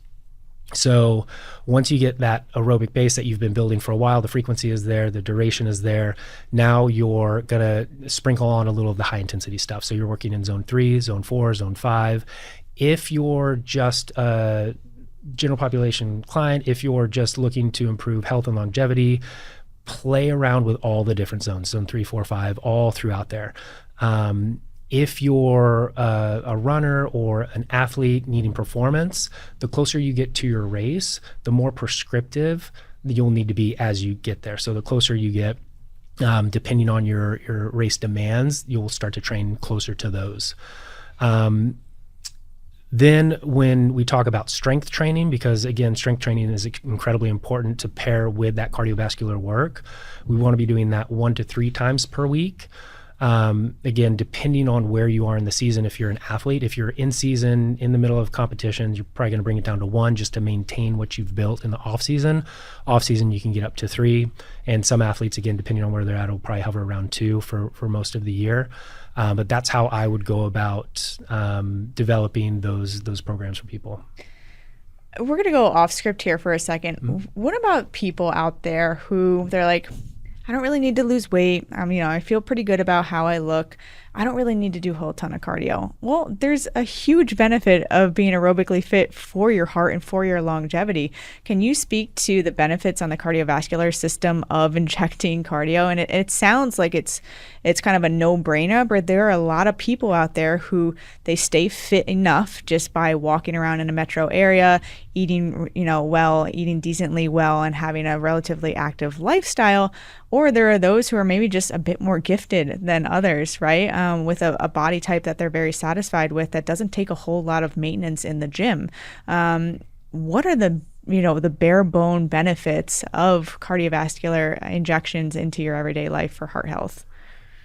So once you get that aerobic base that you've been building for a while, the frequency is there, the duration is there. Now you're gonna sprinkle on a little of the high intensity stuff. So you're working in zone 3, zone 4, zone 5. If you're just a general population client, if you're just looking to improve health and longevity, play around with all the different zones, zone 3, 4, 5, all throughout there. If you're a runner or an athlete needing performance, the closer you get to your race, the more prescriptive you'll need to be as you get there. So the closer you get, depending on your race demands, you'll start to train closer to those. Then when we talk about strength training, because again, strength training is incredibly important to pair with that cardiovascular work, we want to be doing that 1 to 3 times per week. Again, depending on where you are in the season, if you're an athlete, if you're in season, in the middle of competitions, you're probably going to bring it down to 1 just to maintain what you've built in the off season. Off season, you can get up to 3. And some athletes, again, depending on where they're at, will probably hover around 2 for most of the year. But that's how I would go about developing those programs for people. We're going to go off script here for a second. What about people out there who they're like, I don't really need to lose weight. I feel pretty good about how I look. I don't really need to do a whole ton of cardio. Well, there's a huge benefit of being aerobically fit for your heart and for your longevity. Can you speak to the benefits on the cardiovascular system of injecting cardio? And it sounds like it's kind of a no-brainer, but there are a lot of people out there who they stay fit enough just by walking around in a metro area, eating, well, eating decently well, and having a relatively active lifestyle. Or there are those who are maybe just a bit more gifted than others, right? With a body type that they're very satisfied with that doesn't take a whole lot of maintenance in the gym. What are the bare bone benefits of cardiovascular injections into your everyday life for heart health?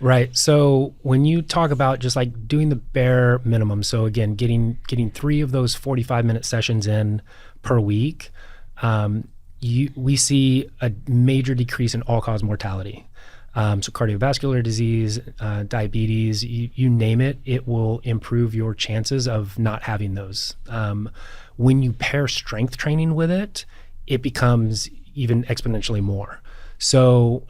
Right. So when you talk about just like doing the bare minimum, so again, getting 3 of those 45-minute sessions in per week, we see a major decrease in all-cause mortality. So cardiovascular disease, diabetes, you name it, it will improve your chances of not having those. When you pair strength training with it, it becomes even exponentially more. So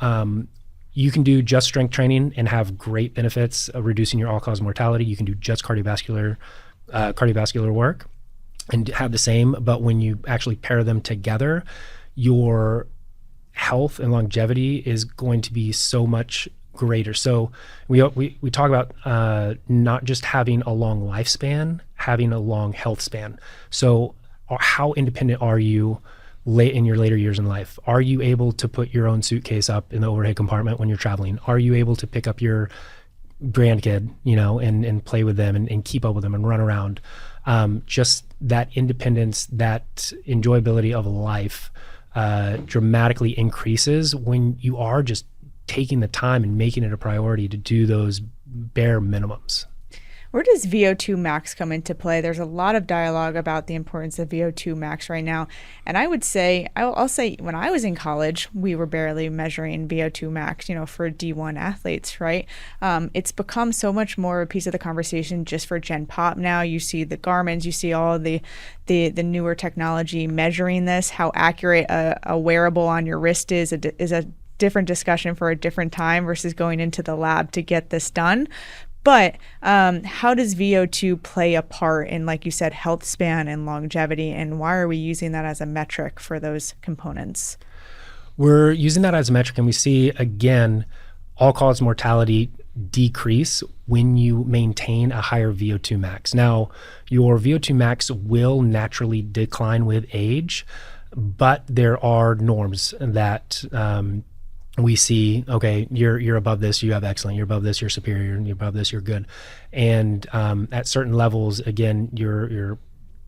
you can do just strength training and have great benefits of reducing your all-cause mortality. You can do just cardiovascular work and have the same, but when you actually pair them together, your health and longevity is going to be so much greater. So we talk about not just having a long lifespan, having a long health span. So how independent are you late in your later years in life? Are you able to put your own suitcase up in the overhead compartment when you're traveling? Are you able to pick up your grandkid, and play with them and keep up with them and run around? Just that independence, that enjoyability of life dramatically increases when you are just taking the time and making it a priority to do those bare minimums. Where does VO2 max come into play? There's a lot of dialogue about the importance of VO2 max right now. And I would say, I'll say when I was in college, we were barely measuring VO2 max, for D1 athletes, right? It's become so much more a piece of the conversation just for Gen Pop now. You see the Garmins, you see all the newer technology measuring this. How accurate a wearable on your wrist is a different discussion for a different time versus going into the lab to get this done. But how does VO2 play a part in, like you said, health span and longevity, and why are we using that as a metric for those components? We're using that as a metric, and we see, again, all-cause mortality decrease when you maintain a higher VO2 max. Now, your VO2 max will naturally decline with age, but there are norms that we see, okay, you're above this, you have excellent, you're above this, you're superior, and you're above this, you're good. And at certain levels, again, your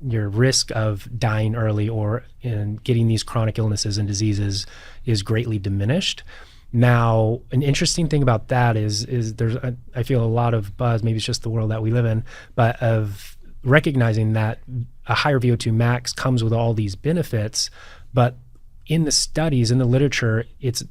risk of dying early or in getting these chronic illnesses and diseases is greatly diminished. Now, an interesting thing about that is I feel a lot of buzz, maybe it's just the world that we live in, but of recognizing that a higher VO2 max comes with all these benefits, but in the studies, in the literature,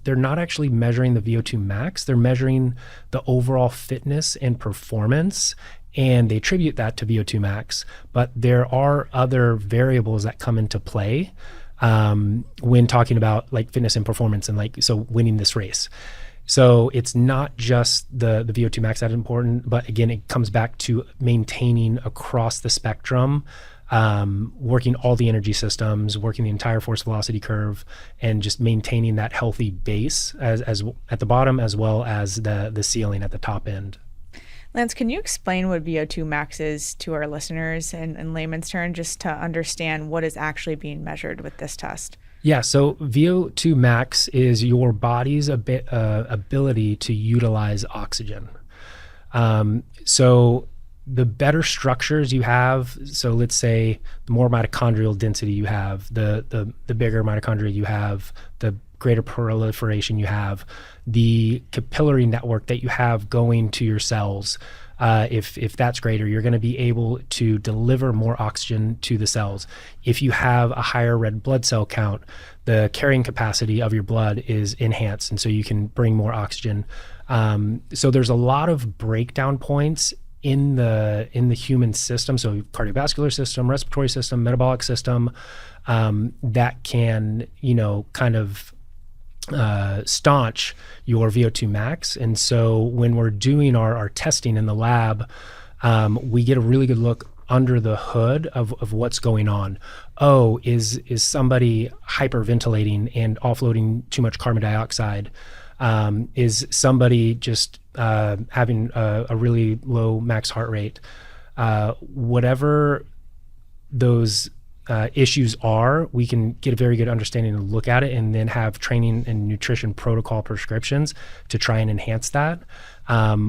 they're not actually measuring the VO2 max. They're measuring the overall fitness and performance, and they attribute that to VO2 max. But there are other variables that come into play when talking about like fitness and performance and so winning this race. So it's not just the VO2 max that's important, but again, it comes back to maintaining across the spectrum, working all the energy systems, working the entire force velocity curve, and just maintaining that healthy base as at the bottom as well as the ceiling at the top end. Lance, can you explain what VO2 max is to our listeners in layman's terms, just to understand what is actually being measured with this test? Yeah, so VO2 max is your body's ability to utilize oxygen. So the better structures you have, so let's say the more mitochondrial density you have, the bigger mitochondria you have, the greater proliferation you have, the capillary network that you have going to your cells, if that's greater, you're going to be able to deliver more oxygen to the cells. If you have a higher red blood cell count, the carrying capacity of your blood is enhanced, and so you can bring more oxygen. So there's a lot of breakdown points in the human system, so cardiovascular system, respiratory system, metabolic system, that can, kind of staunch your VO2 max. And so when we're doing our testing in the lab, we get a really good look under the hood of what's going on. Oh, is somebody hyperventilating and offloading too much carbon dioxide? Is somebody just having a really low max heart rate? Whatever those issues are, we can get a very good understanding and look at it, and then have training and nutrition protocol prescriptions to try and enhance that.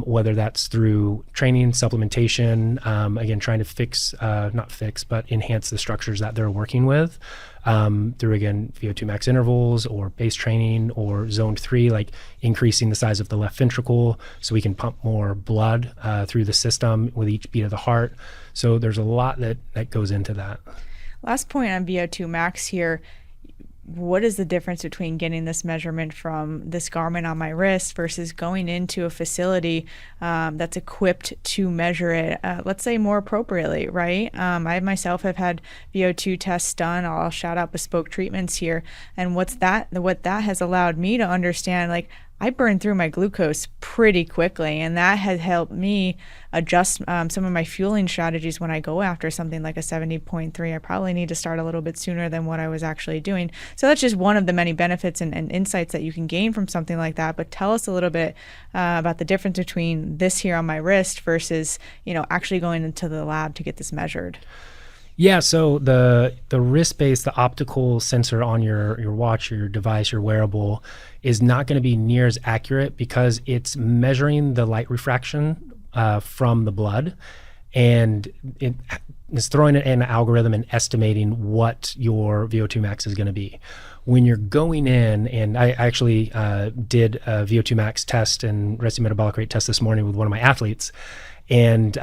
Whether that's through training, supplementation, again, trying to but enhance the structures that they're working with, through, again, VO2 max intervals or base training, or zone 3, like increasing the size of the left ventricle so we can pump more blood through the system with each beat of the heart. So there's a lot that goes into that. Last point on VO2 max here. What is the difference between getting this measurement from this garment on my wrist versus going into a facility that's equipped to measure it, let's say, more appropriately, right? I myself have had VO2 tests done. I'll shout out Bespoke Treatments here. And what that has allowed me to understand, like, I burn through my glucose pretty quickly, and that has helped me adjust some of my fueling strategies when I go after something like a 70.3. I probably need to start a little bit sooner than what I was actually doing. So that's just one of the many benefits and insights that you can gain from something like that. But tell us a little bit about the difference between this here on my wrist versus, actually going into the lab to get this measured. Yeah, so the wrist-based, the optical sensor on your watch, your device, your wearable, is not going to be near as accurate because it's measuring the light refraction from the blood, and it is throwing it in an algorithm and estimating what your VO2 max is going to be. When you're going in, and I actually did a VO2 max test and resting metabolic rate test this morning with one of my athletes, and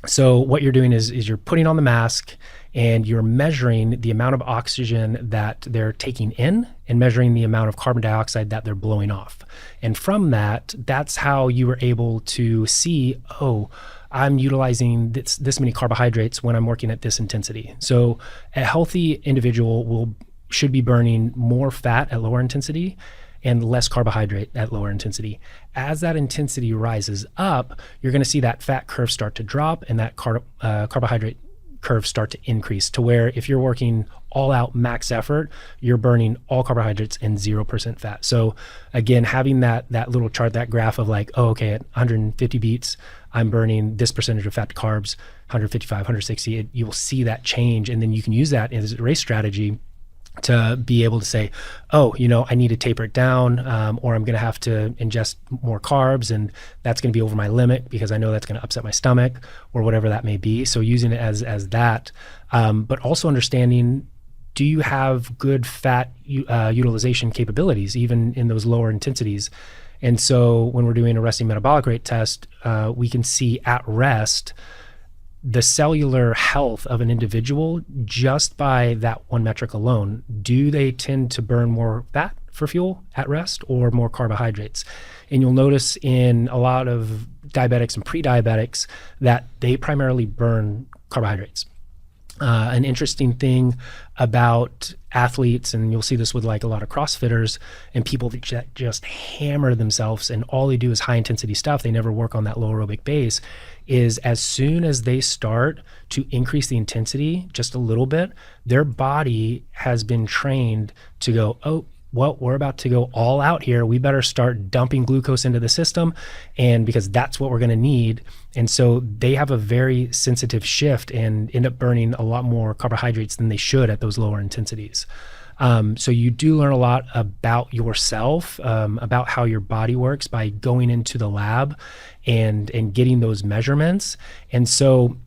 so what you're doing is you're putting on the mask and you're measuring the amount of oxygen that they're taking in and measuring the amount of carbon dioxide that they're blowing off. And from that's how you were able to see, oh, I'm utilizing this many carbohydrates when I'm working at this intensity. So a healthy individual should be burning more fat at lower intensity and less carbohydrate at lower intensity. As that intensity rises up, you're going to see that fat curve start to drop and that carbohydrate curve start to increase, to where if you're working all out max effort, you're burning all carbohydrates and 0% fat. So again, having that little chart, that graph of like, oh, okay, at 150 beats, I'm burning this percentage of fat to carbs, 155, 160, you'll see that change. And then you can use that as a race strategy to be able to say, oh, I need to taper it down, or I'm going to have to ingest more carbs, and that's going to be over my limit because I know that's going to upset my stomach, or whatever that may be. So using it as that, but also understanding, do you have good fat utilization capabilities, even in those lower intensities? And so when we're doing a resting metabolic rate test, we can see at rest the cellular health of an individual just by that one metric alone. Do they tend to burn more fat for fuel at rest or more carbohydrates? And you'll notice in a lot of diabetics and pre-diabetics that they primarily burn carbohydrates. An interesting thing about athletes, and you'll see this with like a lot of CrossFitters and people that just hammer themselves and all they do is high intensity stuff, they never work on that low aerobic base, is as soon as they start to increase the intensity just a little bit, their body has been trained to go, oh, well, we're about to go all out here. We better start dumping glucose into the system, and because that's what we're going to need. And so they have a very sensitive shift and end up burning a lot more carbohydrates than they should at those lower intensities. So you do learn a lot about yourself, about how your body works by going into the lab and getting those measurements. And so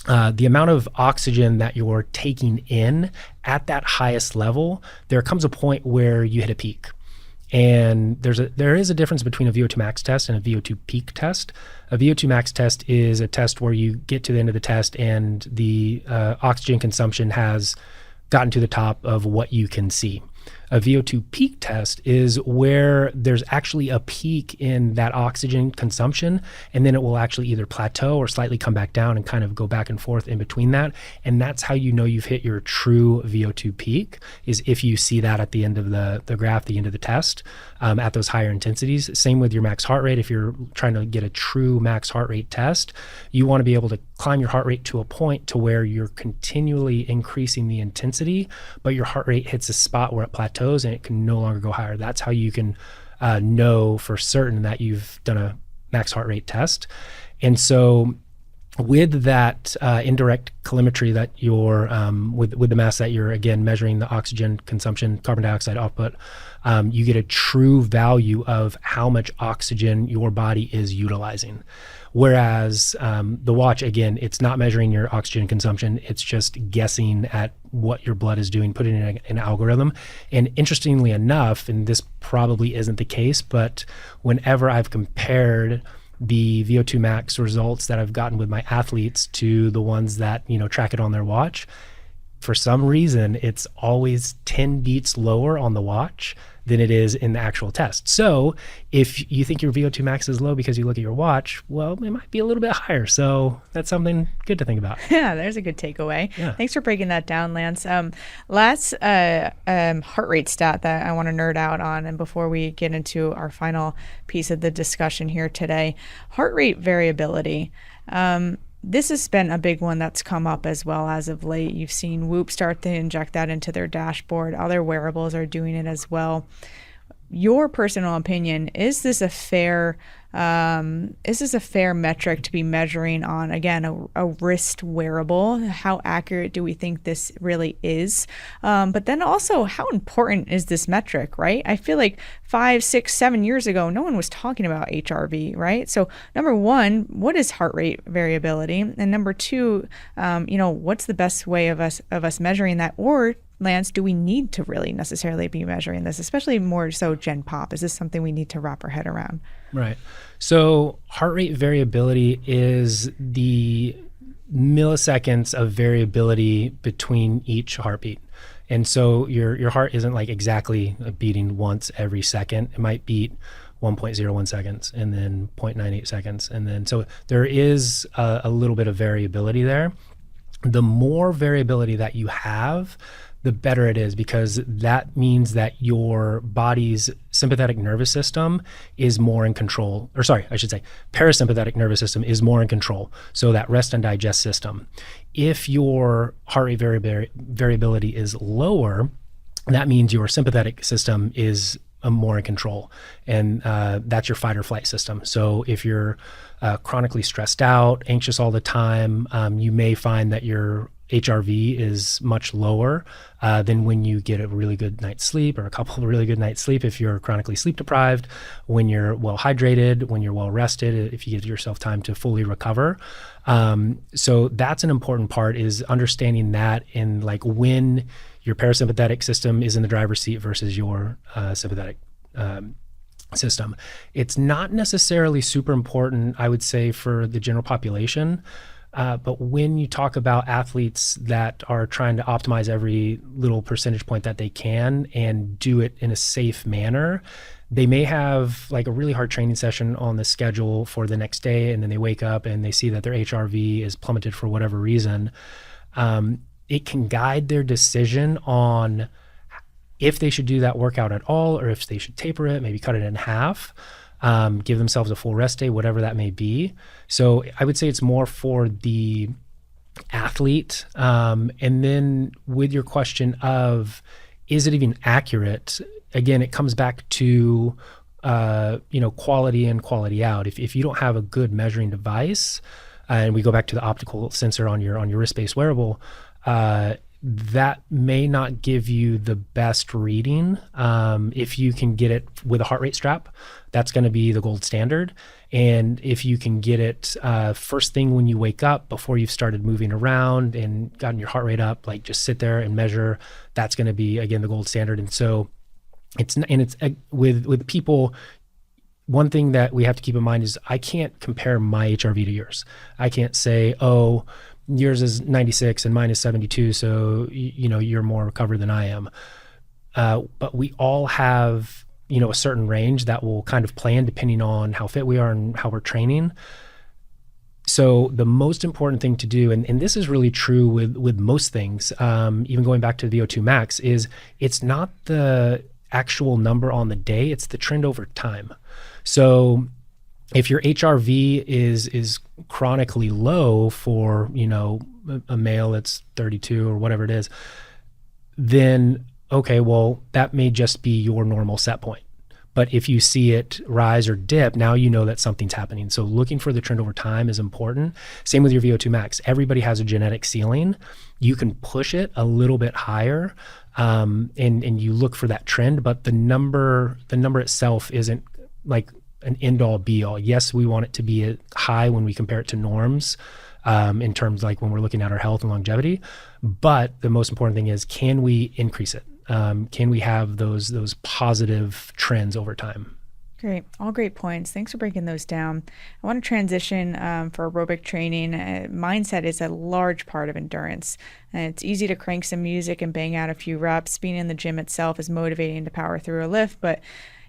the amount of oxygen that you're taking in at that highest level, there comes a point where you hit a peak. And there is a difference between a VO2 max test and a VO2 peak test. A VO2 max test is a test where you get to the end of the test and the oxygen consumption has gotten to the top of what you can see. A VO2 peak test is where there's actually a peak in that oxygen consumption, and then it will actually either plateau or slightly come back down and kind of go back and forth in between that. And that's how you know you've hit your true VO2 peak, is if you see that at the end of the graph, the end of the test, at those higher intensities. Same with your max heart rate. If you're trying to get a true max heart rate test, you want to be able to climb your heart rate to a point to where you're continually increasing the intensity, but your heart rate hits a spot where it plateaus and it can no longer go higher. That's how you can know for certain that you've done a max heart rate test. And so with that indirect calorimetry that you're with the mass that you're again measuring the oxygen consumption, carbon dioxide output, you get a true value of how much oxygen your body is utilizing. Whereas the watch, again, it's not measuring your oxygen consumption. It's just guessing at what your blood is doing, putting in an algorithm. And interestingly enough, and this probably isn't the case, but whenever I've compared the VO2 max results that I've gotten with my athletes to the ones that, track it on their watch, for some reason, it's always 10 beats lower on the watch than it is in the actual test. So if you think your VO2 max is low because you look at your watch, well, it might be a little bit higher. So that's something good to think about. Yeah, there's a good takeaway. Yeah. Thanks for breaking that down, Lance. Last heart rate stat that I want to nerd out on, and before we get into our final piece of the discussion here today, heart rate variability. This has been a big one that's come up as well as of late. You've seen Whoop start to inject that into their dashboard. Other wearables are doing it as well. Your personal opinion, is this a fair metric to be measuring on, again, a wrist wearable? How accurate do we think this really is? But then also, how important is this metric, right? I feel like 5, 6, 7 years ago, no one was talking about HRV, right? So number one, what is heart rate variability? And number two, what's the best way of us measuring that? Or Lance, do we need to really necessarily be measuring this, especially more so Gen Pop? Is this something we need to wrap our head around? Right. So heart rate variability is the milliseconds of variability between each heartbeat. And so your heart isn't like exactly beating once every second. It might beat 1.01 seconds and then 0.98 seconds. And then so there is a little bit of variability there. The more variability that you have, the better it is, because that means that your body's sympathetic nervous system is more in control. Or sorry, I should say parasympathetic nervous system is more in control. So that rest and digest system. If your heart rate variability is lower, that means your sympathetic system is more in control. And that's your fight or flight system. So if you're chronically stressed out, anxious all the time, you may find that your HRV is much lower than when you get a really good night's sleep, or a couple of really good nights sleep if you're chronically sleep deprived, when you're well hydrated, when you're well rested, if you give yourself time to fully recover. So that's an important part, is understanding that, in like when your parasympathetic system is in the driver's seat versus your sympathetic system. It's not necessarily super important, I would say, for the general population. But when you talk about athletes that are trying to optimize every little percentage point that they can and do it in a safe manner, they may have like a really hard training session on the schedule for the next day, and then they wake up and they see that their HRV is plummeted for whatever reason. It can guide their decision on if they should do that workout at all, or if they should taper it, maybe cut it in half. Give themselves a full rest day, whatever that may be. So I would say it's more for the athlete. And then with your question of, is it even accurate? Again, it comes back to, quality in, quality out. If you don't have a good measuring device, and we go back to the optical sensor on your wrist-based wearable, that may not give you the best reading. If you can get it with a heart rate strap, that's going to be the gold standard. And if you can get it first thing when you wake up, before you've started moving around and gotten your heart rate up, like just sit there and measure, that's going to be, again, the gold standard. And so it's with people, one thing that we have to keep in mind is I can't compare my HRV to yours. I can't say, oh, yours is 96 and mine is 72, so you're more recovered than I am. But we all have a certain range that will kind of play in depending on how fit we are and how we're training. So the most important thing to do, and this is really true with most things, even going back to the VO2 max, is it's not the actual number on the day, it's the trend over time. So if your HRV is chronically low for, a male that's 32 or whatever it is, then, okay, well, that may just be your normal set point. But if you see it rise or dip, now you know that something's happening. So looking for the trend over time is important. Same with your VO2 max. Everybody has a genetic ceiling. You can push it a little bit higher, and you look for that trend, but the number itself isn't like an end-all be-all. Yes, we want it to be high when we compare it to norms, in terms like when we're looking at our health and longevity. But the most important thing is, can we increase it? Can we have those positive trends over time? Great. All great points. Thanks for breaking those down. I want to transition for aerobic training. Mindset is a large part of endurance. And it's easy to crank some music and bang out a few reps. Being in the gym itself is motivating to power through a lift, but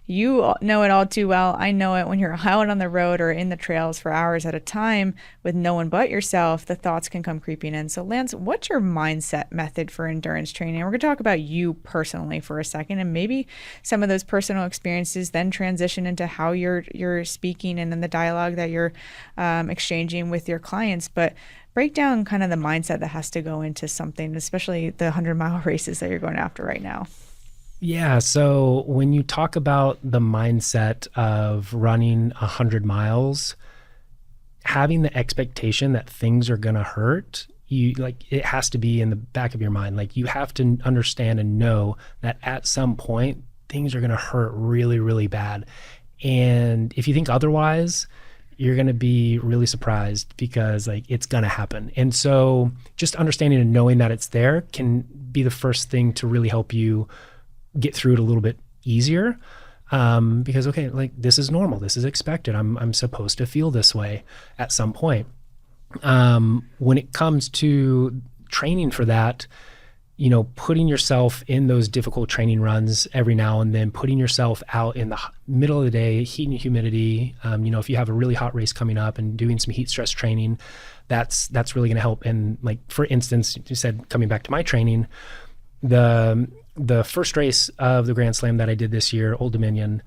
you know it all too well. I know it when you're out on the road or in the trails for hours at a time with no one but yourself, the thoughts can come creeping in. So Lance, what's your mindset method for endurance training? We're going to talk about you personally for a second, and maybe some of those personal experiences then transition into how you're speaking and in the dialogue that you're exchanging with your clients. But break down kind of the mindset that has to go into something, especially the 100-mile races that you're going after right now. Yeah. So when you talk about the mindset of running 100 miles, having the expectation that things are going to hurt, it has to be in the back of your mind. Like, you have to understand and know that at some point things are going to hurt really, really bad. And if you think otherwise, you're going to be really surprised, because it's going to happen. And so just understanding and knowing that it's there can be the first thing to really help you get through it a little bit easier, because, okay, this is normal. This is expected. I'm supposed to feel this way at some point. When it comes to training for that, putting yourself in those difficult training runs every now and then, putting yourself out in the middle of the day, heat and humidity, if you have a really hot race coming up, and doing some heat stress training, that's really going to help. And for instance, you said, coming back to my training, the first race of the Grand Slam that I did this year, Old Dominion,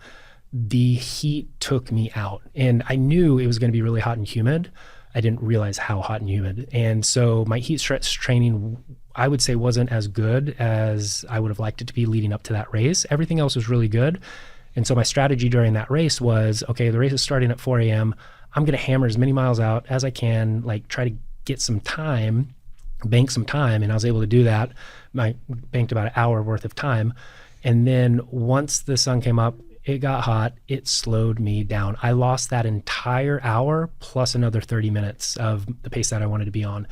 the heat took me out, and I knew it was going to be really hot and humid. I didn't realize how hot and humid. And so my heat stress training, I would say, wasn't as good as I would have liked it to be leading up to that race. Everything else was really good. And so my strategy during that race was, okay, the race is starting at 4 a.m. I'm going to hammer as many miles out as I can, try to get some time, bank some time. And I was able to do that. I banked about an hour worth of time. And then once the sun came up, it got hot, it slowed me down. I lost that entire hour plus another 30 minutes of the pace that I wanted to be on.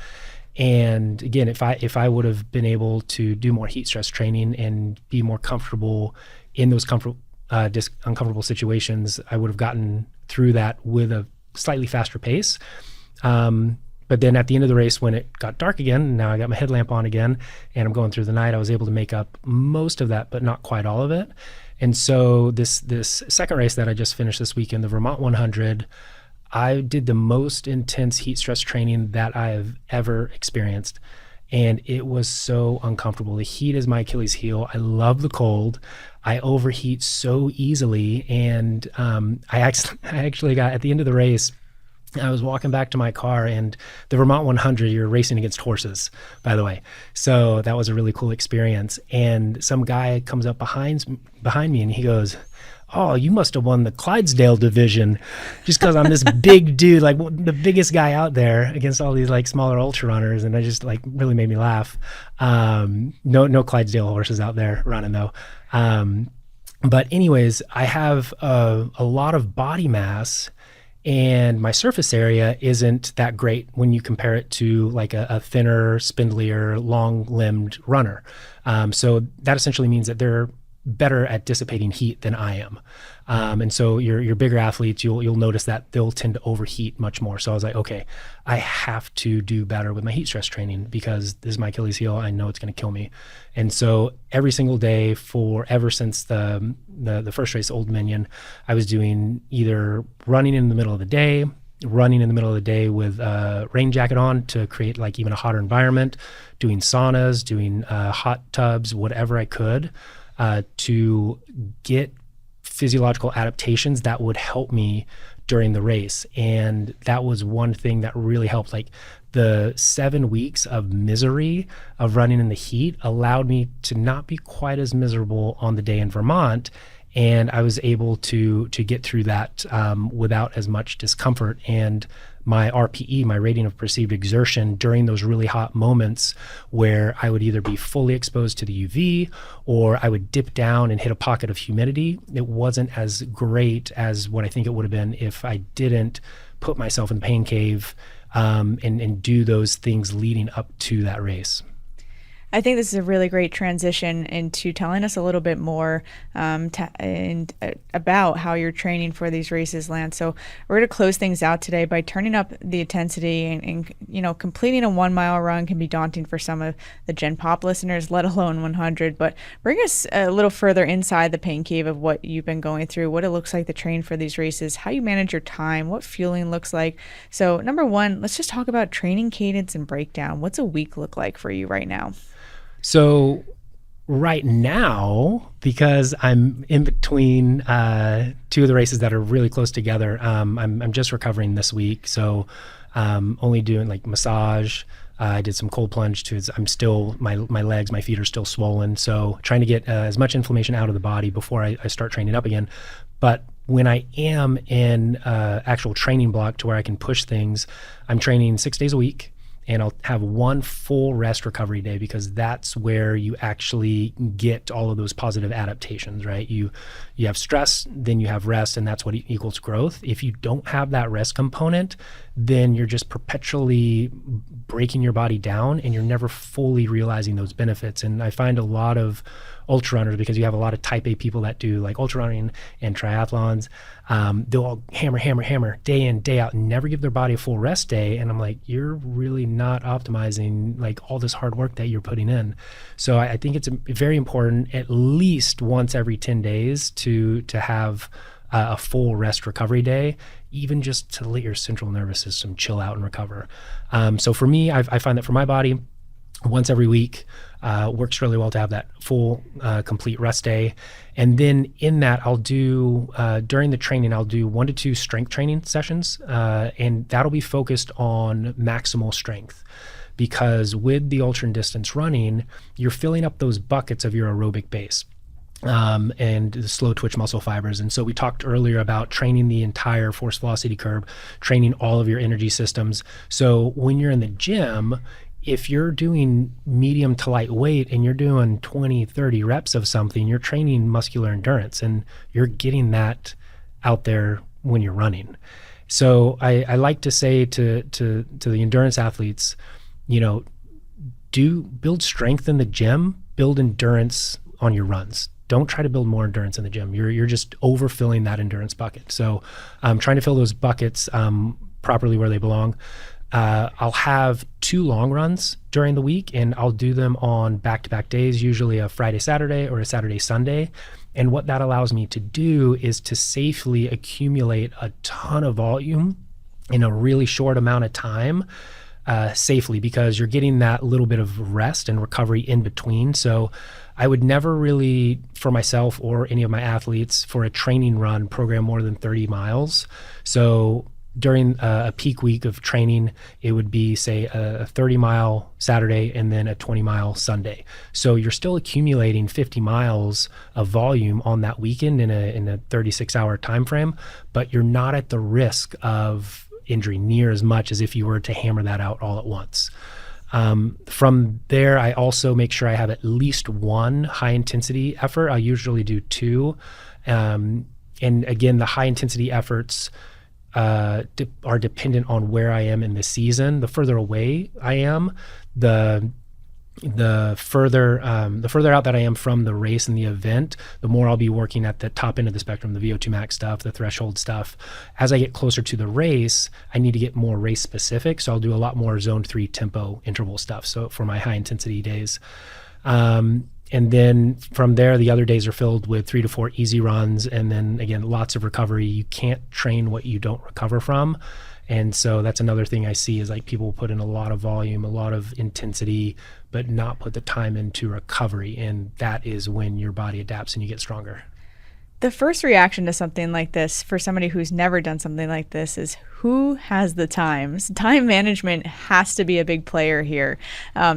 And again, if I would have been able to do more heat stress training and be more comfortable in those uncomfortable situations, I would have gotten through that with a slightly faster pace. But then at the end of the race, when it got dark again, now I got my headlamp on again, and I'm going through the night, I was able to make up most of that, but not quite all of it. And so this second race that I just finished this weekend, the Vermont 100, I did the most intense heat stress training that I have ever experienced. And it was so uncomfortable. The heat is my Achilles heel. I love the cold. I overheat so easily. And I actually got, at the end of the race, I was walking back to my car, and the Vermont 100, you're racing against horses, by the way. So that was a really cool experience. And some guy comes up behind me, and he goes, oh, you must have won the Clydesdale division just because I'm this big dude, like the biggest guy out there against all these like smaller ultra runners. And I just like really made me laugh. No Clydesdale horses out there running though. But anyways, I have a lot of body mass, and my surface area isn't that great when you compare it to like a thinner, spindlier, long-limbed runner. So that essentially means that they're better at dissipating heat than I am. And so your bigger athletes, you'll notice that they'll tend to overheat much more. So I was like, okay, I have to do better with my heat stress training because this is my Achilles heel. I know it's going to kill me. And so every single day ever since the first race, Old Dominion, I was doing either running in the middle of the day, with a rain jacket on to create like even a hotter environment, doing saunas, doing hot tubs, whatever I could to get physiological adaptations that would help me during the race. And that was one thing that really helped. Like the 7 weeks of misery of running in the heat allowed me to not be quite as miserable on the day in Vermont. And I was able to get through that without as much discomfort. And my RPE, my rating of perceived exertion during those really hot moments where I would either be fully exposed to the UV or I would dip down and hit a pocket of humidity, it wasn't as great as what I think it would have been if I didn't put myself in the pain cave and do those things leading up to that race. I think this is a really great transition into telling us a little bit more about how you're training for these races, Lance. So we're going to close things out today by turning up the intensity and completing a 1 mile run can be daunting for some of the Gen Pop listeners, let alone 100. But bring us a little further inside the pain cave of what you've been going through, what it looks like to train for these races, how you manage your time, what fueling looks like. So number one, let's just talk about training cadence and breakdown. What's a week look like for you right now? So right now, because I'm in between two of the races that are really close together, I'm just recovering this week. So only doing like massage. I did some cold plunge too. I'm still, my legs, my feet are still swollen. So trying to get as much inflammation out of the body before I start training up again. But when I am in actual training block to where I can push things, I'm training 6 days a week. And I'll have one full rest recovery day because that's where you actually get all of those positive adaptations, right? You have stress, then you have rest, and that's what equals growth. If you don't have that rest component, then you're just perpetually breaking your body down and you're never fully realizing those benefits. And I find a lot of ultra runners, because you have a lot of type A people that do like ultra running and triathlons, they'll all hammer day in, day out and never give their body a full rest day. And I'm like, you're really not optimizing like all this hard work that you're putting in. So I think it's very important at least once every 10 days to have a full rest recovery day, even just to let your central nervous system chill out and recover. So for me, I find that for my body, once every week works really well to have that full complete rest day. And then in that I'll do during the training, I'll do 1 to 2 strength training sessions, and that'll be focused on maximal strength, because with the ultra and distance running, you're filling up those buckets of your aerobic base and the slow twitch muscle fibers. And so we talked earlier about training the entire force velocity curve, training all of your energy systems. So when you're in the gym, if you're doing medium to light weight and you're doing 20, 30 reps of something, you're training muscular endurance and you're getting that out there when you're running. So I like to say to the endurance athletes, build strength in the gym, build endurance on your runs. Don't try to build more endurance in the gym. You're just overfilling that endurance bucket. So I'm trying to fill those buckets properly where they belong. I'll have 2 long runs during the week, and I'll do them on back-to-back days, usually a Friday, Saturday, or a Saturday, Sunday. And what that allows me to do is to safely accumulate a ton of volume in a really short amount of time, safely, because you're getting that little bit of rest and recovery in between. So I would never really, for myself or any of my athletes, for a training run, program more than 30 miles. So during a peak week of training, it would be, say, a 30-mile Saturday and then a 20-mile Sunday. So you're still accumulating 50 miles of volume on that weekend in a 36-hour time frame, but you're not at the risk of injury near as much as if you were to hammer that out all at once. From there, I also make sure I have at least one high-intensity effort. I usually do two. And again, the high-intensity efforts are dependent on where I am in the season. The further away I am, the further out that I am from the race and the event, the more I'll be working at the top end of the spectrum, the VO2 max stuff, the threshold stuff. As I get closer to the race, I need to get more race specific. So I'll do a lot more zone 3 tempo interval stuff. So for my high intensity days. And then from there, the other days are filled with 3 to 4 easy runs. And then again, lots of recovery. You can't train what you don't recover from. And so that's another thing I see is like people put in a lot of volume, a lot of intensity, but not put the time into recovery. And that is when your body adapts and you get stronger. The first reaction to something like this for somebody who's never done something like this is, who has the time? Time management has to be a big player here.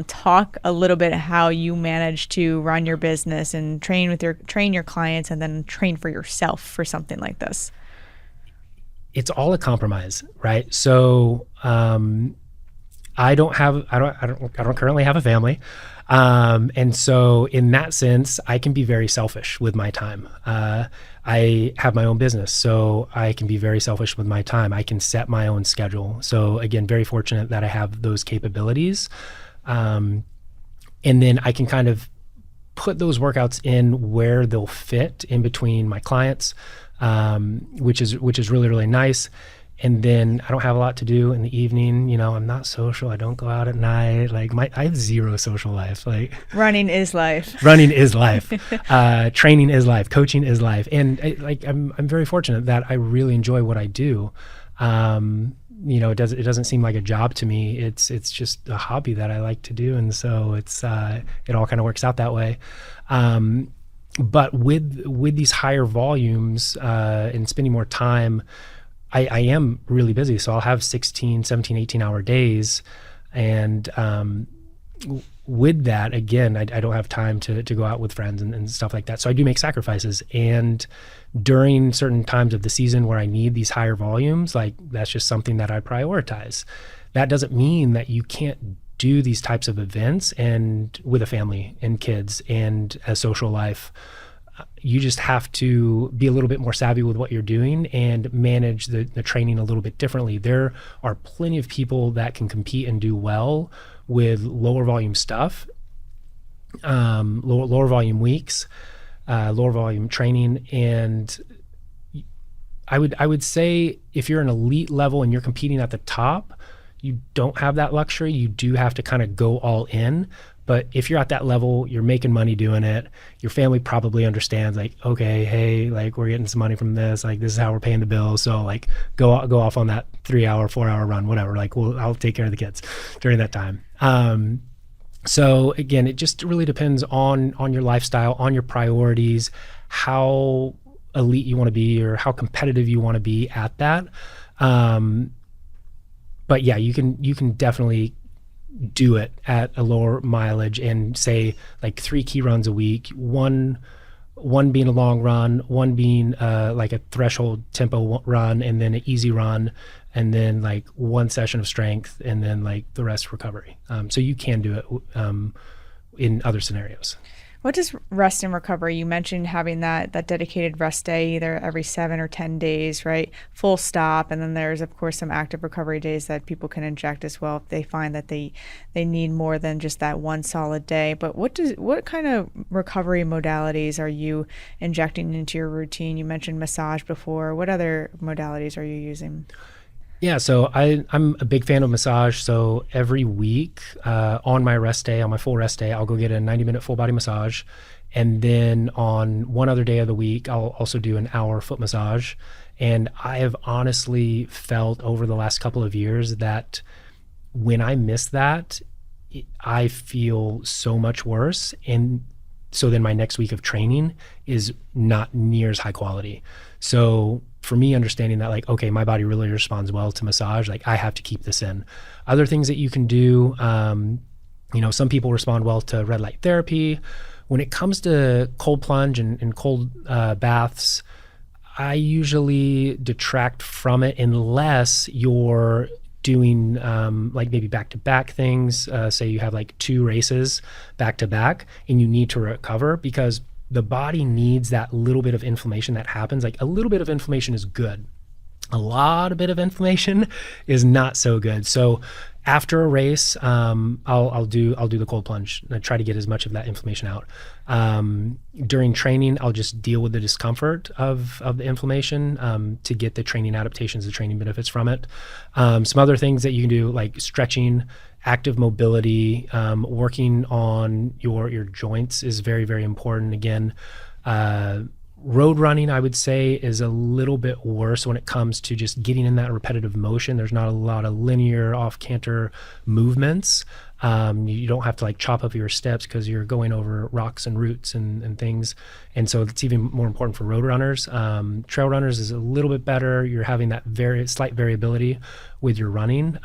Talk a little bit how you manage to run your business and train your clients and then train for yourself for something like this. It's all a compromise, right? So I don't currently have a family. And so in that sense, I can be very selfish with my time. I have my own business, so I can be very selfish with my time. I can set my own schedule. So again, very fortunate that I have those capabilities. And then I can kind of put those workouts in where they'll fit in between my clients, which is really, really nice. And then I don't have a lot to do in the evening. You know, I'm not social. I don't go out at night. I have zero social life. Running is life. Running is life. Training is life. Coaching is life. And I'm very fortunate that I really enjoy what I do. It doesn't seem like a job to me. It's just a hobby that I like to do. And so it all kind of works out that way. But with these higher volumes and spending more time, I am really busy. So I'll have 16, 17, 18-hour days. And with that, again, I don't have time to go out with friends and stuff like that. So I do make sacrifices. And during certain times of the season where I need these higher volumes, that's just something that I prioritize. That doesn't mean that you can't do these types of events and with a family and kids and a social life. You just have to be a little bit more savvy with what you're doing and manage the training a little bit differently. There are plenty of people that can compete and do well with lower volume stuff, lower volume weeks, lower volume training. And I would say if you're an elite level and you're competing at the top, you don't have that luxury. You do have to kind of go all in. But if you're at that level, you're making money doing it. Your family probably understands, okay, hey, we're getting some money from this. This is how we're paying the bills. So go off on that 3-hour, 4-hour run, whatever. I'll take care of the kids during that time. So again, it just really depends on your lifestyle, on your priorities, how elite you want to be or how competitive you want to be at that. But yeah, you can definitely do it at a lower mileage and say 3 key runs a week, one being a long run, one being a threshold tempo run, and then an easy run, and then one session of strength, and then the rest recovery. So you can do it in other scenarios. What does rest and recovery? You mentioned having that dedicated rest day either every 7 or 10 days, right? Full stop. And then there's, of course, some active recovery days that people can inject as well if they find that they need more than just that one solid day. But what kind of recovery modalities are you injecting into your routine? You mentioned massage before. What other modalities are you using? Yeah, so I'm a big fan of massage. So every week on my full rest day, I'll go get a 90-minute full body massage. And then on one other day of the week, I'll also do an hour foot massage. And I have honestly felt over the last couple of years that when I miss that, I feel so much worse. And so then my next week of training is not near as high quality. So for me, understanding that like, okay, my body really responds well to massage. Like I have to keep this in. Other things that you can do, some people respond well to red light therapy. When it comes to cold plunge and cold baths, I usually detract from it unless you're doing like maybe back-to-back things. Say you have like 2 races back-to-back and you need to recover, because the body needs that little bit of inflammation that happens. Like a little bit of inflammation is good. A lot of bit of inflammation is not so good. So after a race, I'll do the cold plunge and I try to get as much of that inflammation out. During training, I'll just deal with the discomfort of the inflammation to get the training adaptations, the training benefits from it. Some other things that you can do, like stretching, active mobility, working on your joints is very, very important. Again, road running, I would say, is a little bit worse when it comes to just getting in that repetitive motion. There's not a lot of linear off-canter movements. You don't have to like chop up your steps because you're going over rocks and roots and things. And so it's even more important for road runners. Trail runners is a little bit better. You're having that very slight variability with your running.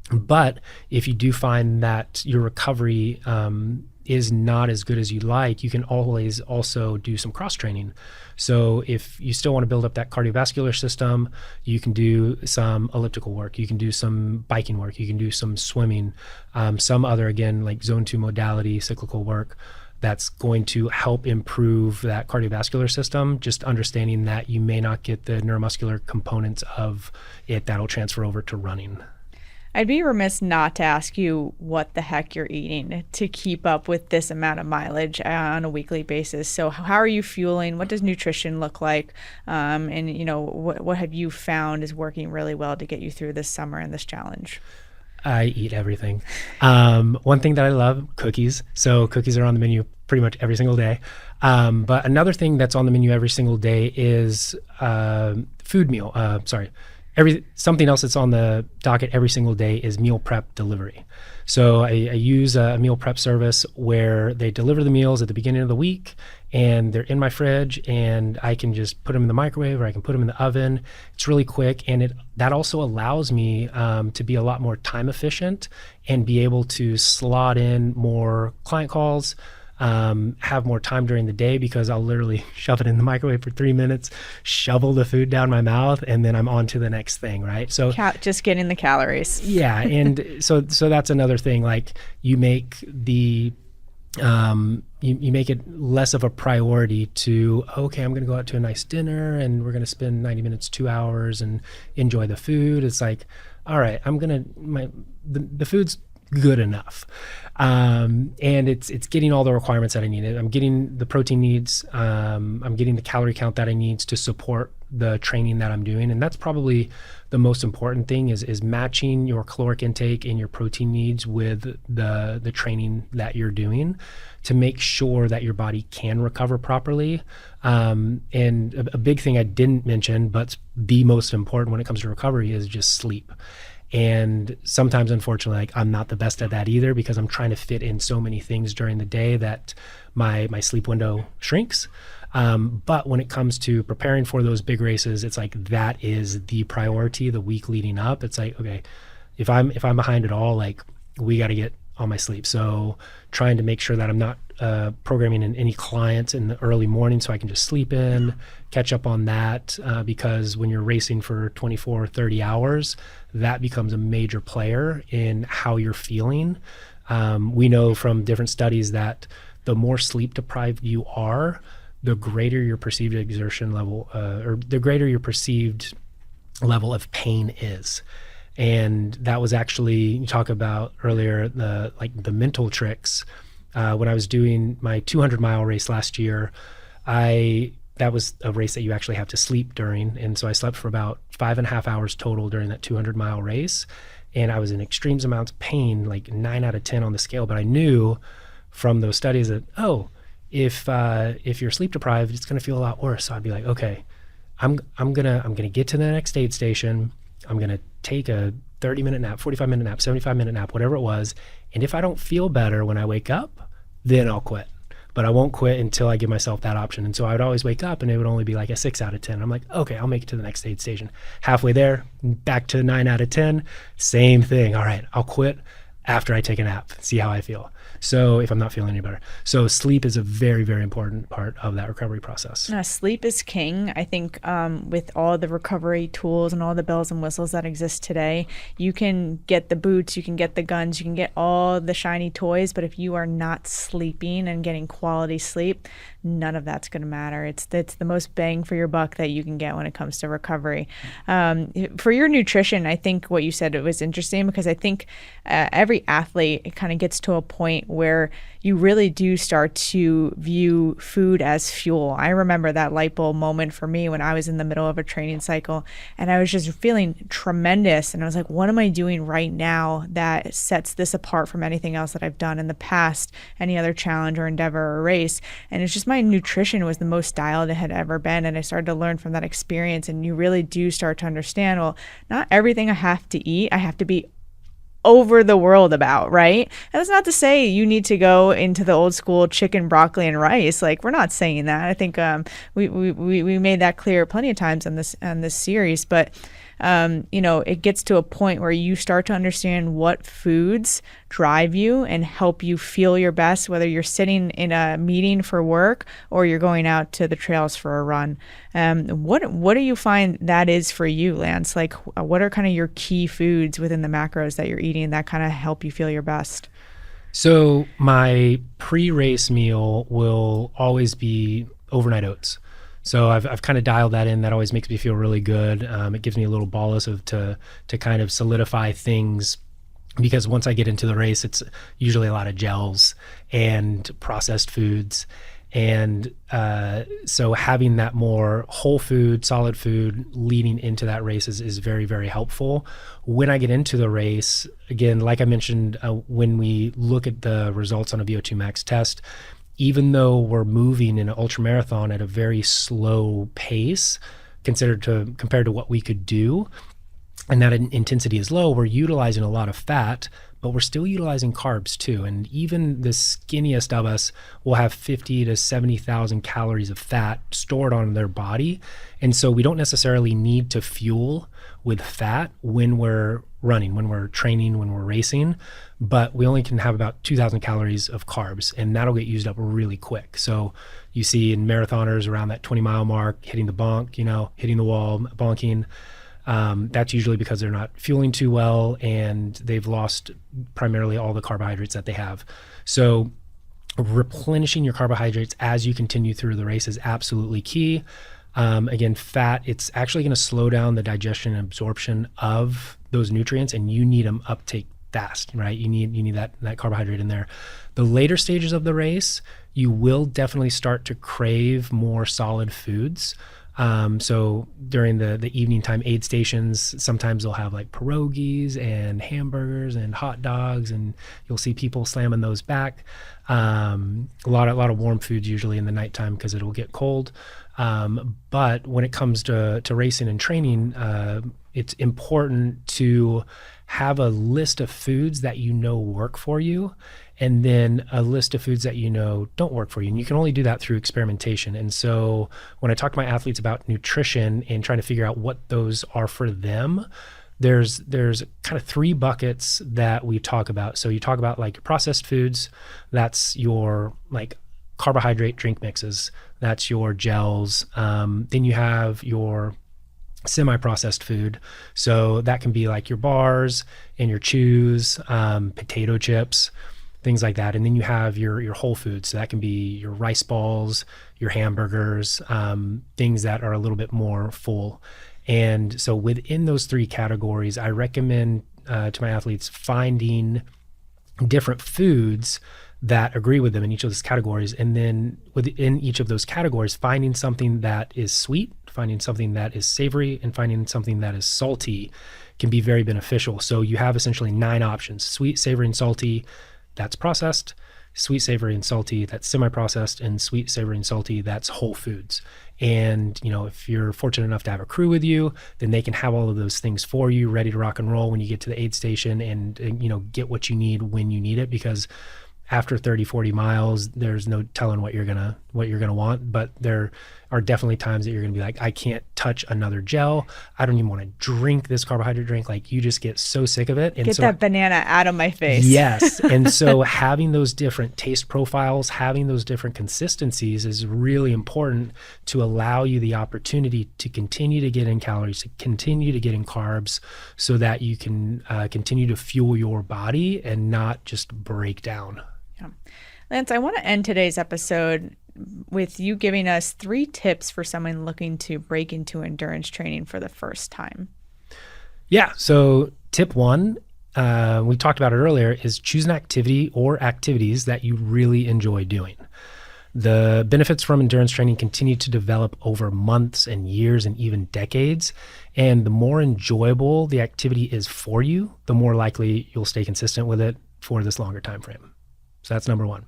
But if you do find that your recovery is not as good as you like, you can always also do some cross training. So if you still want to build up that cardiovascular system, you can do some elliptical work, you can do some biking work, you can do some swimming, some other, again, like zone 2 modality cyclical work that's going to help improve that cardiovascular system, just understanding that you may not get the neuromuscular components of it that'll transfer over to running. I'd be remiss not to ask you what the heck you're eating to keep up with this amount of mileage on a weekly basis. So how are you fueling? What does nutrition look like? And what have you found is working really well to get you through this summer and this challenge? I eat everything. One thing that I love, cookies. So cookies are on the menu pretty much every single day. But another thing that's on the menu every single day is something else that's on the docket every single day is meal prep delivery. So I use a meal prep service where they deliver the meals at the beginning of the week and they're in my fridge and I can just put them in the microwave or I can put them in the oven. It's really quick, and that also allows me to be a lot more time efficient and be able to slot in more client calls, have more time during the day, because I'll literally shove it in the microwave for 3 minutes, shovel the food down my mouth, and then I'm on to the next thing, right? So just getting the calories. Yeah, and so that's another thing. Like you make you make it less of a priority to, okay, I'm going to go out to a nice dinner and we're going to spend 90 minutes, 2 hours and enjoy the food. It's like, all right, the food's good enough. And it's getting all the requirements that I need. I'm getting the protein needs. I'm getting the calorie count that I need to support the training that I'm doing. And that's probably the most important thing is matching your caloric intake and your protein needs with the training that you're doing to make sure that your body can recover properly. And a big thing I didn't mention, but the most important when it comes to recovery, is just sleep. And sometimes, unfortunately, like, I'm not the best at that either, because I'm trying to fit in so many things during the day that my sleep window shrinks. But when it comes to preparing for those big races, it's like that is the priority the week leading up. It's like, okay, if I'm behind at all, like, we got to get on my sleep. So trying to make sure that I'm not programming in any clients in the early morning so I can just sleep in, catch up on that, because when you're racing for 24 or 30 hours, that becomes a major player in how you're feeling. We know from different studies that the more sleep deprived you are, the greater your perceived exertion level, or the greater your perceived level of pain is. And that was actually, you talk about earlier, the mental tricks. When I was doing my 200-mile race last year, that was a race that you actually have to sleep during. And so I slept for about 5.5 hours total during that 200-mile race. And I was in extreme amounts of pain, like 9 out of 10 on the scale. But I knew from those studies that, if you're sleep deprived, it's going to feel a lot worse. So I'd be like, okay, I'm gonna get to the next aid station. I'm gonna take a 30-minute nap, 45-minute nap, 75-minute nap, whatever it was. And if I don't feel better when I wake up, then I'll quit. but I won't quit until I give myself that option. And so I would always wake up and it would only be like a 6 out of 10. I'm like, okay, I'll make it to the next aid station. Halfway there, back to 9 out of 10, same thing. All right, I'll quit after I take a nap, see how I feel. So if I'm not feeling any better. So sleep is a very, very important part of that recovery process. Sleep is king. I think with all the recovery tools and all the bells and whistles that exist today, you can get the boots, you can get the guns, you can get all the shiny toys, but if you are not sleeping and getting quality sleep, none of that's going to matter. It's the most bang for your buck that you can get when it comes to recovery. For your nutrition, I think what you said, it was interesting because I think every athlete, it kind of gets to a point where you really do start to view food as fuel. I remember that light bulb moment for me when I was in the middle of a training cycle and I was just feeling tremendous. And I was like, what am I doing right now that sets this apart from anything else that I've done in the past, any other challenge or endeavor or race? And it's just my nutrition was the most dialed it had ever been. And I started to learn from that experience. And you really do start to understand, well, not everything I have to eat, I have to be over the world about, right? And that's not to say you need to go into the old school chicken, broccoli, and rice. Like, we're not saying that. I think we made that clear plenty of times on this series. But it gets to a point where you start to understand what foods drive you and help you feel your best, whether you're sitting in a meeting for work or you're going out to the trails for a run. What do you find that is for you, Lance? Like, what are kind of your key foods within the macros that you're eating that kind of help you feel your best? So my pre-race meal will always be overnight oats. So I've kind of dialed that in. That always makes me feel really good. It gives me a little bolus to kind of solidify things, because once I get into the race, it's usually a lot of gels and processed foods. And so having that more whole food, solid food leading into that race is very, very helpful. When I get into the race, again, like I mentioned, when we look at the results on a VO2 max test, even though we're moving in an ultramarathon at a very slow pace compared to what we could do, and that intensity is low, we're utilizing a lot of fat, but we're still utilizing carbs too. And even the skinniest of us will have 50 to 70,000 calories of fat stored on their body. And so we don't necessarily need to fuel with fat when we're running, when we're training, when we're racing, but we only can have about 2,000 calories of carbs, and that'll get used up really quick. So you see in marathoners around that 20-mile mark, hitting the bonk, hitting the wall, bonking. That's usually because they're not fueling too well and they've lost primarily all the carbohydrates that they have. So replenishing your carbohydrates as you continue through the race is absolutely key. Again, fat, it's actually going to slow down the digestion and absorption of those nutrients, and you need them uptake fast, right? You need that carbohydrate in there. The later stages of the race, you will definitely start to crave more solid foods. So during the evening time aid stations, sometimes they'll have like pierogies and hamburgers and hot dogs, and you'll see people slamming those back. A lot of warm foods usually in the nighttime because it'll get cold. But when it comes to racing and training, it's important to have a list of foods that work for you, and then a list of foods that don't work for you. And you can only do that through experimentation. And so when I talk to my athletes about nutrition and trying to figure out what those are for them, there's kind of 3 buckets that we talk about. So you talk about like your processed foods, that's your like carbohydrate drink mixes, that's your gels. Then you have your semi-processed food. So that can be like your bars and your chews, potato chips, things like that. And then you have your whole foods. So that can be your rice balls, your hamburgers, things that are a little bit more full. And so within those 3 categories, I recommend to my athletes finding different foods that agree with them in each of those categories. And then within each of those categories, finding something that is sweet, finding something that is savory, and finding something that is salty can be very beneficial. So you have essentially 9 options: sweet, savory, and salty, that's processed; sweet, savory, and salty, that's semi-processed; and sweet, savory, and salty, that's whole foods. And, if you're fortunate enough to have a crew with you, then they can have all of those things for you, ready to rock and roll when you get to the aid station, and get what you need when you need it. Because after 30, 40 miles, there's no telling what you're gonna want. But there are definitely times that you're gonna be like, I can't touch another gel. I don't even want to drink this carbohydrate drink. Like, you just get so sick of it. And Get that banana out of my face. Yes. And so having those different taste profiles, having those different consistencies is really important to allow you the opportunity to continue to get in calories, to continue to get in carbs, so that you can continue to fuel your body and not just break down. Yeah. Lance, I want to end today's episode with you giving us 3 tips for someone looking to break into endurance training for the first time. Yeah. So tip 1, we talked about it earlier, is choose an activity or activities that you really enjoy doing. The benefits from endurance training continue to develop over months and years and even decades. And the more enjoyable the activity is for you, the more likely you'll stay consistent with it for this longer time frame. So that's number 1.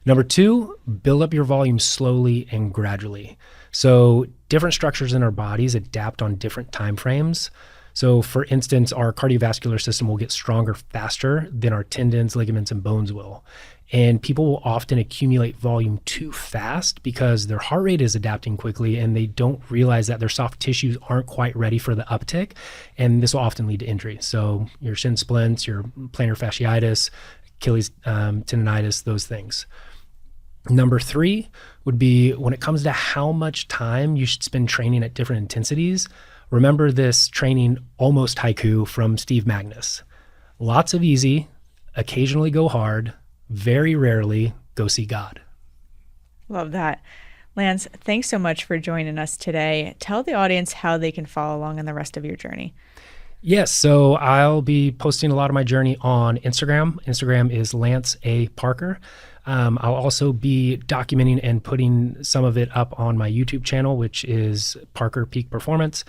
Number 2, build up your volume slowly and gradually. So different structures in our bodies adapt on different time frames. So for instance, our cardiovascular system will get stronger faster than our tendons, ligaments, and bones will. And people will often accumulate volume too fast because their heart rate is adapting quickly and they don't realize that their soft tissues aren't quite ready for the uptick. And this will often lead to injury. So your shin splints, your plantar fasciitis, Achilles tendonitis, those things. Number 3 would be, when it comes to how much time you should spend training at different intensities, remember this training almost haiku from Steve Magnus. Lots of easy, occasionally go hard, very rarely go see God. Love that. Lance, thanks so much for joining us today. Tell the audience how they can follow along on the rest of your journey. Yes, so I'll be posting a lot of my journey on Instagram. Instagram is Lance A. Parker. I'll also be documenting and putting some of it up on my YouTube channel, which is Parker Peak Performance.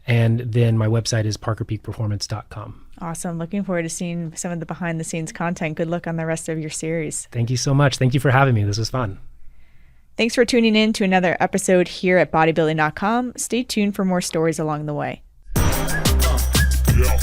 And then my website is parkerpeakperformance.com. Awesome. Looking forward to seeing some of the behind the scenes content. Good luck on the rest of your series. Thank you so much. Thank you for having me. This was fun. Thanks for tuning in to another episode here at Bodybuilding.com. Stay tuned for more stories along the way. Yeah.